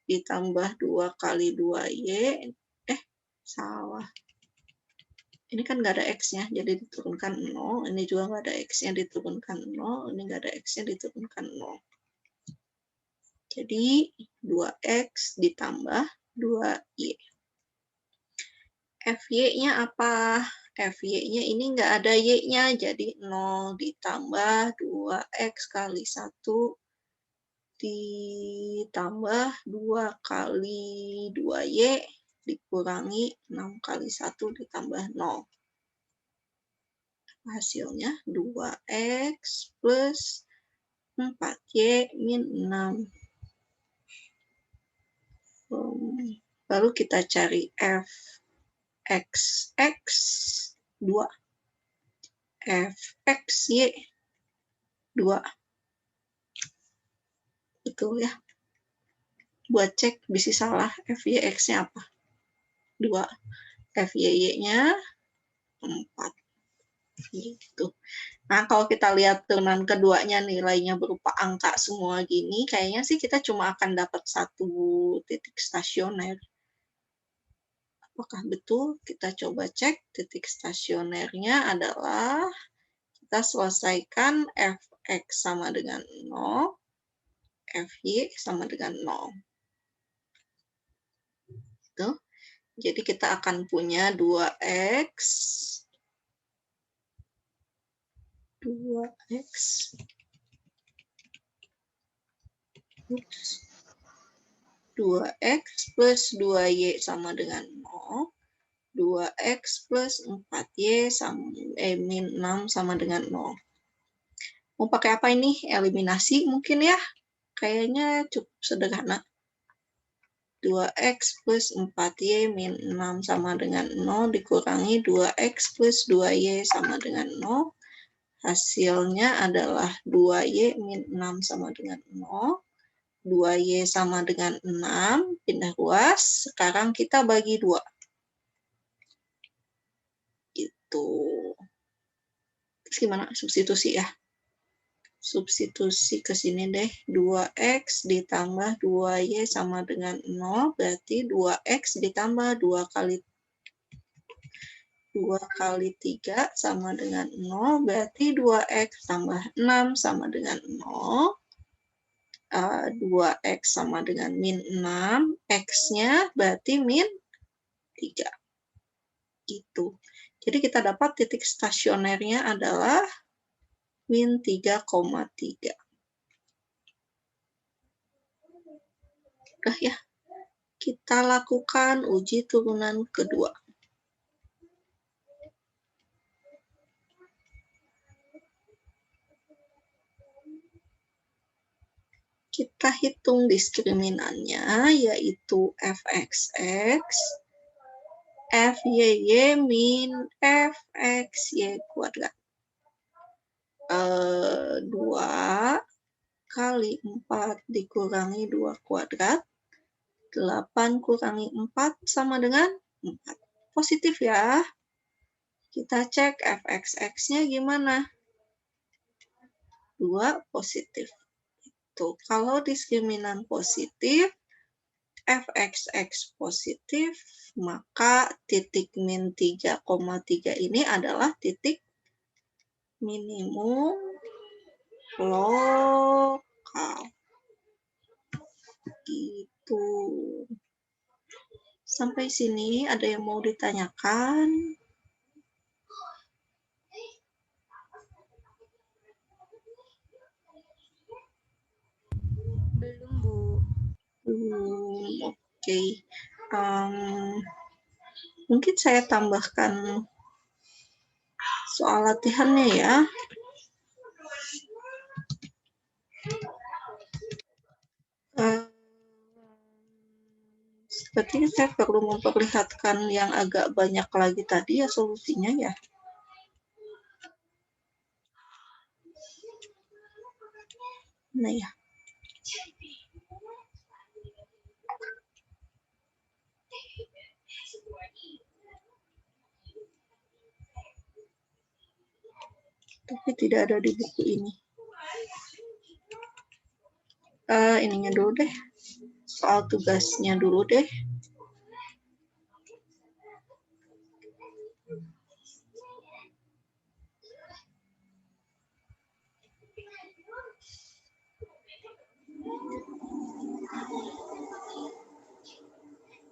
ditambah 2 kali 2y. Salah. Ini kan nggak ada x-nya, jadi diturunkan 0. Ini juga nggak ada x-nya, diturunkan 0. Ini nggak ada x-nya, diturunkan 0. Jadi 2x ditambah 2y. Fy-nya apa? Fy-nya ini nggak ada y-nya, jadi 0 ditambah 2x kali 1 ditambah 2 kali 2y dikurangi 6 kali 1 ditambah 0. Hasilnya 2x plus 4y min 6. Lalu kita cari fxx 2. Fxy 2. Betul ya. Buat cek bisa salah, Fyx-nya apa? 2. Fyy-nya 4. Gitu. Nah, kalau kita lihat turunan keduanya nilainya berupa angka semua gini, kayaknya sih kita cuma akan dapat satu titik stasioner. Apakah betul? Kita coba cek. Titik stasionernya adalah kita selesaikan Fx sama dengan 0, Fy sama dengan 0. Gitu. Jadi kita akan punya 2x 2x 2x plus 2y sama dengan 0, 2x plus 4y sama, min 6 sama dengan 0. Mau pakai apa ini? Eliminasi mungkin ya? Kayaknya cukup sederhana. 2x plus 4y min 6 sama dengan 0 dikurangi 2x plus 2y sama dengan 0. Hasilnya adalah 2y min 6 sama dengan 0. 2y sama dengan 6, pindah ruas. Sekarang kita bagi 2. Gitu. Terus gimana? Substitusi ya. Substitusi ke sini deh. 2x ditambah 2y sama dengan 0. Berarti 2x ditambah 2 kali 3 sama dengan 0. Berarti 2x tambah 6 sama dengan 0. 2x sama dengan min 6. X-nya berarti min 3. Gitu. Jadi kita dapat titik stasionernya adalah min 3,3. Udah ya. Kita lakukan uji turunan kedua. Kita hitung diskriminannya, yaitu fxx, fyy min fxy kuadrat. 2 kali 4 dikurangi 2 kuadrat, 8 kurangi 4 sama dengan 4. Positif ya. Kita cek fxx-nya gimana. 2 positif. Tuh, kalau diskriminan positif, fxx positif, maka titik min 3,3 ini adalah titik minimum lokal. Gitu. Sampai sini ada yang mau ditanyakan? Belum, Bu. Oke. Mungkin saya tambahkan soal latihannya ya. Sepertinya saya perlu memperlihatkan yang agak banyak lagi tadi ya solusinya ya. Nah ya. Tapi tidak ada di buku ini. Ininya dulu deh. Soal tugasnya dulu deh.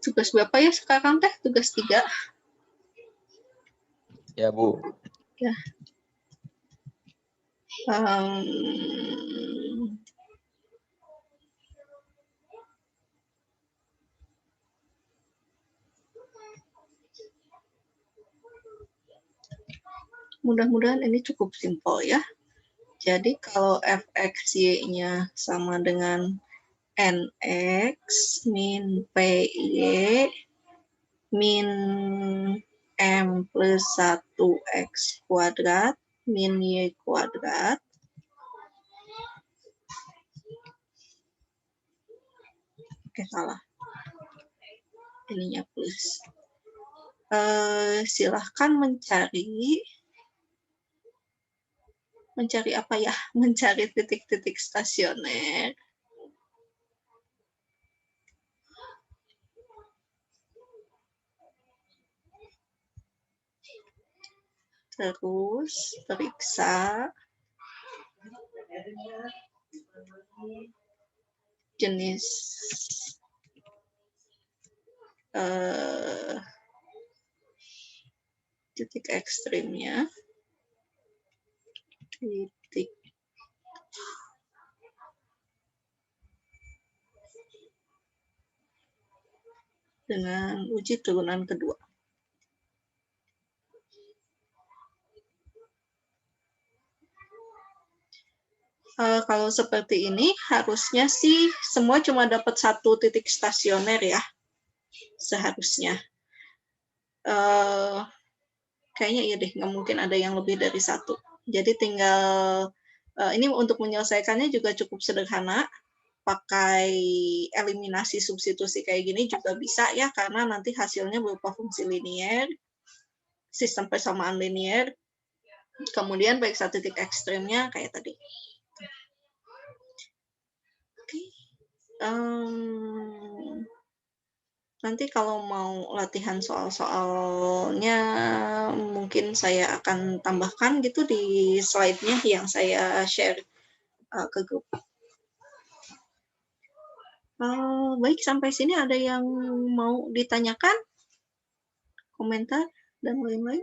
Tugas berapa ya sekarang teh? Tugas 3. Ya, Bu. Ya. Mudah-mudahan ini cukup simpel ya. Jadi kalau fxy-nya sama dengan nx min py min m plus 1x kuadrat min y kuadrat. Oke, salah. Ininya plus. Silahkan mencari apa ya? Mencari titik-titik stasioner. Terus periksa jenis titik ekstrimnya. titik. Dengan uji turunan kedua. Kalau seperti ini harusnya sih semua cuma dapat satu titik stasioner ya, seharusnya. Kayaknya iya deh, nggak mungkin ada yang lebih dari satu. Jadi tinggal, ini untuk menyelesaikannya juga cukup sederhana, pakai eliminasi substitusi kayak gini juga bisa ya, karena nanti hasilnya berupa fungsi linier, sistem persamaan linier, kemudian baik satu titik ekstrimnya kayak tadi. Oke. Nanti kalau mau latihan soal-soalnya mungkin saya akan tambahkan gitu di slide-nya yang saya share ke grup. Baik, sampai sini ada yang mau ditanyakan? Komentar dan lain-lain?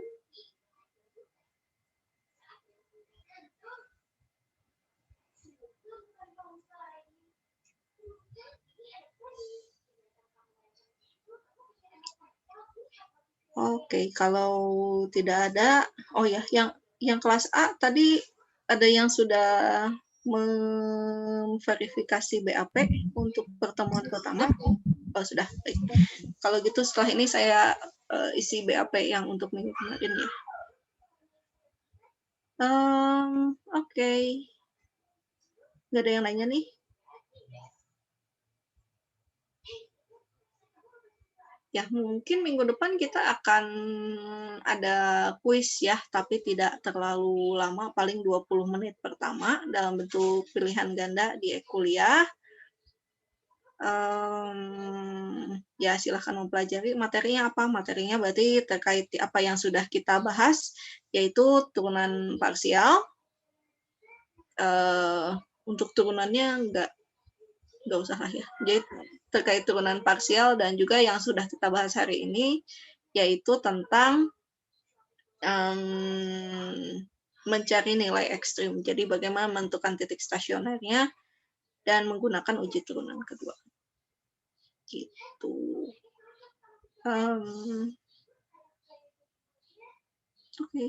Oke, kalau tidak ada, oh ya, yang kelas A tadi ada yang sudah memverifikasi BAP untuk pertemuan pertama. Oh, sudah. Baik. Kalau gitu setelah ini saya isi BAP yang untuk minggu kemarin ya. Oke. Nggak ada yang nanya nih? Ya, mungkin minggu depan kita akan ada kuis ya, tapi tidak terlalu lama, paling 20 menit pertama dalam bentuk pilihan ganda di e-kuliah. Ya, silahkan mempelajari materinya apa. Materinya berarti terkait apa yang sudah kita bahas, yaitu turunan parsial. Untuk turunannya nggak usah lah ya. Jadi terkait turunan parsial dan juga yang sudah kita bahas hari ini, yaitu tentang mencari nilai ekstrim. Jadi bagaimana menentukan titik stasionernya dan menggunakan uji turunan kedua. Gitu. Oke.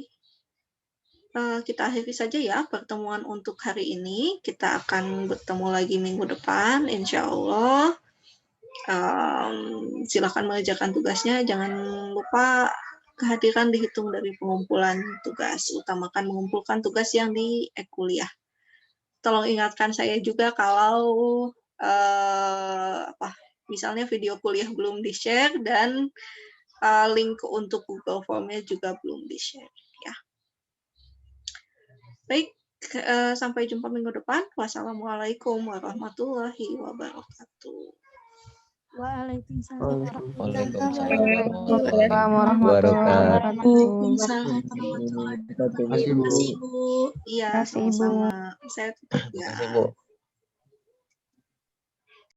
Kita akhiri saja ya pertemuan untuk hari ini. Kita akan bertemu lagi minggu depan, insya Allah. Silakan mengerjakan tugasnya. Jangan lupa kehadiran dihitung dari pengumpulan tugas. Utamakan mengumpulkan tugas yang di e-kuliah. Tolong ingatkan saya juga kalau misalnya video kuliah belum di-share dan link untuk Google Form-nya juga belum di-share ya. Baik, sampai jumpa minggu depan. Wassalamualaikum warahmatullahi wabarakatuh. Waalaikumsalam Waalaikumsalam warahmatullahi wabarakatuh. Terima kasih Bu. Iya, sama-sama. Saya tutup ya. Terima kasih Bu.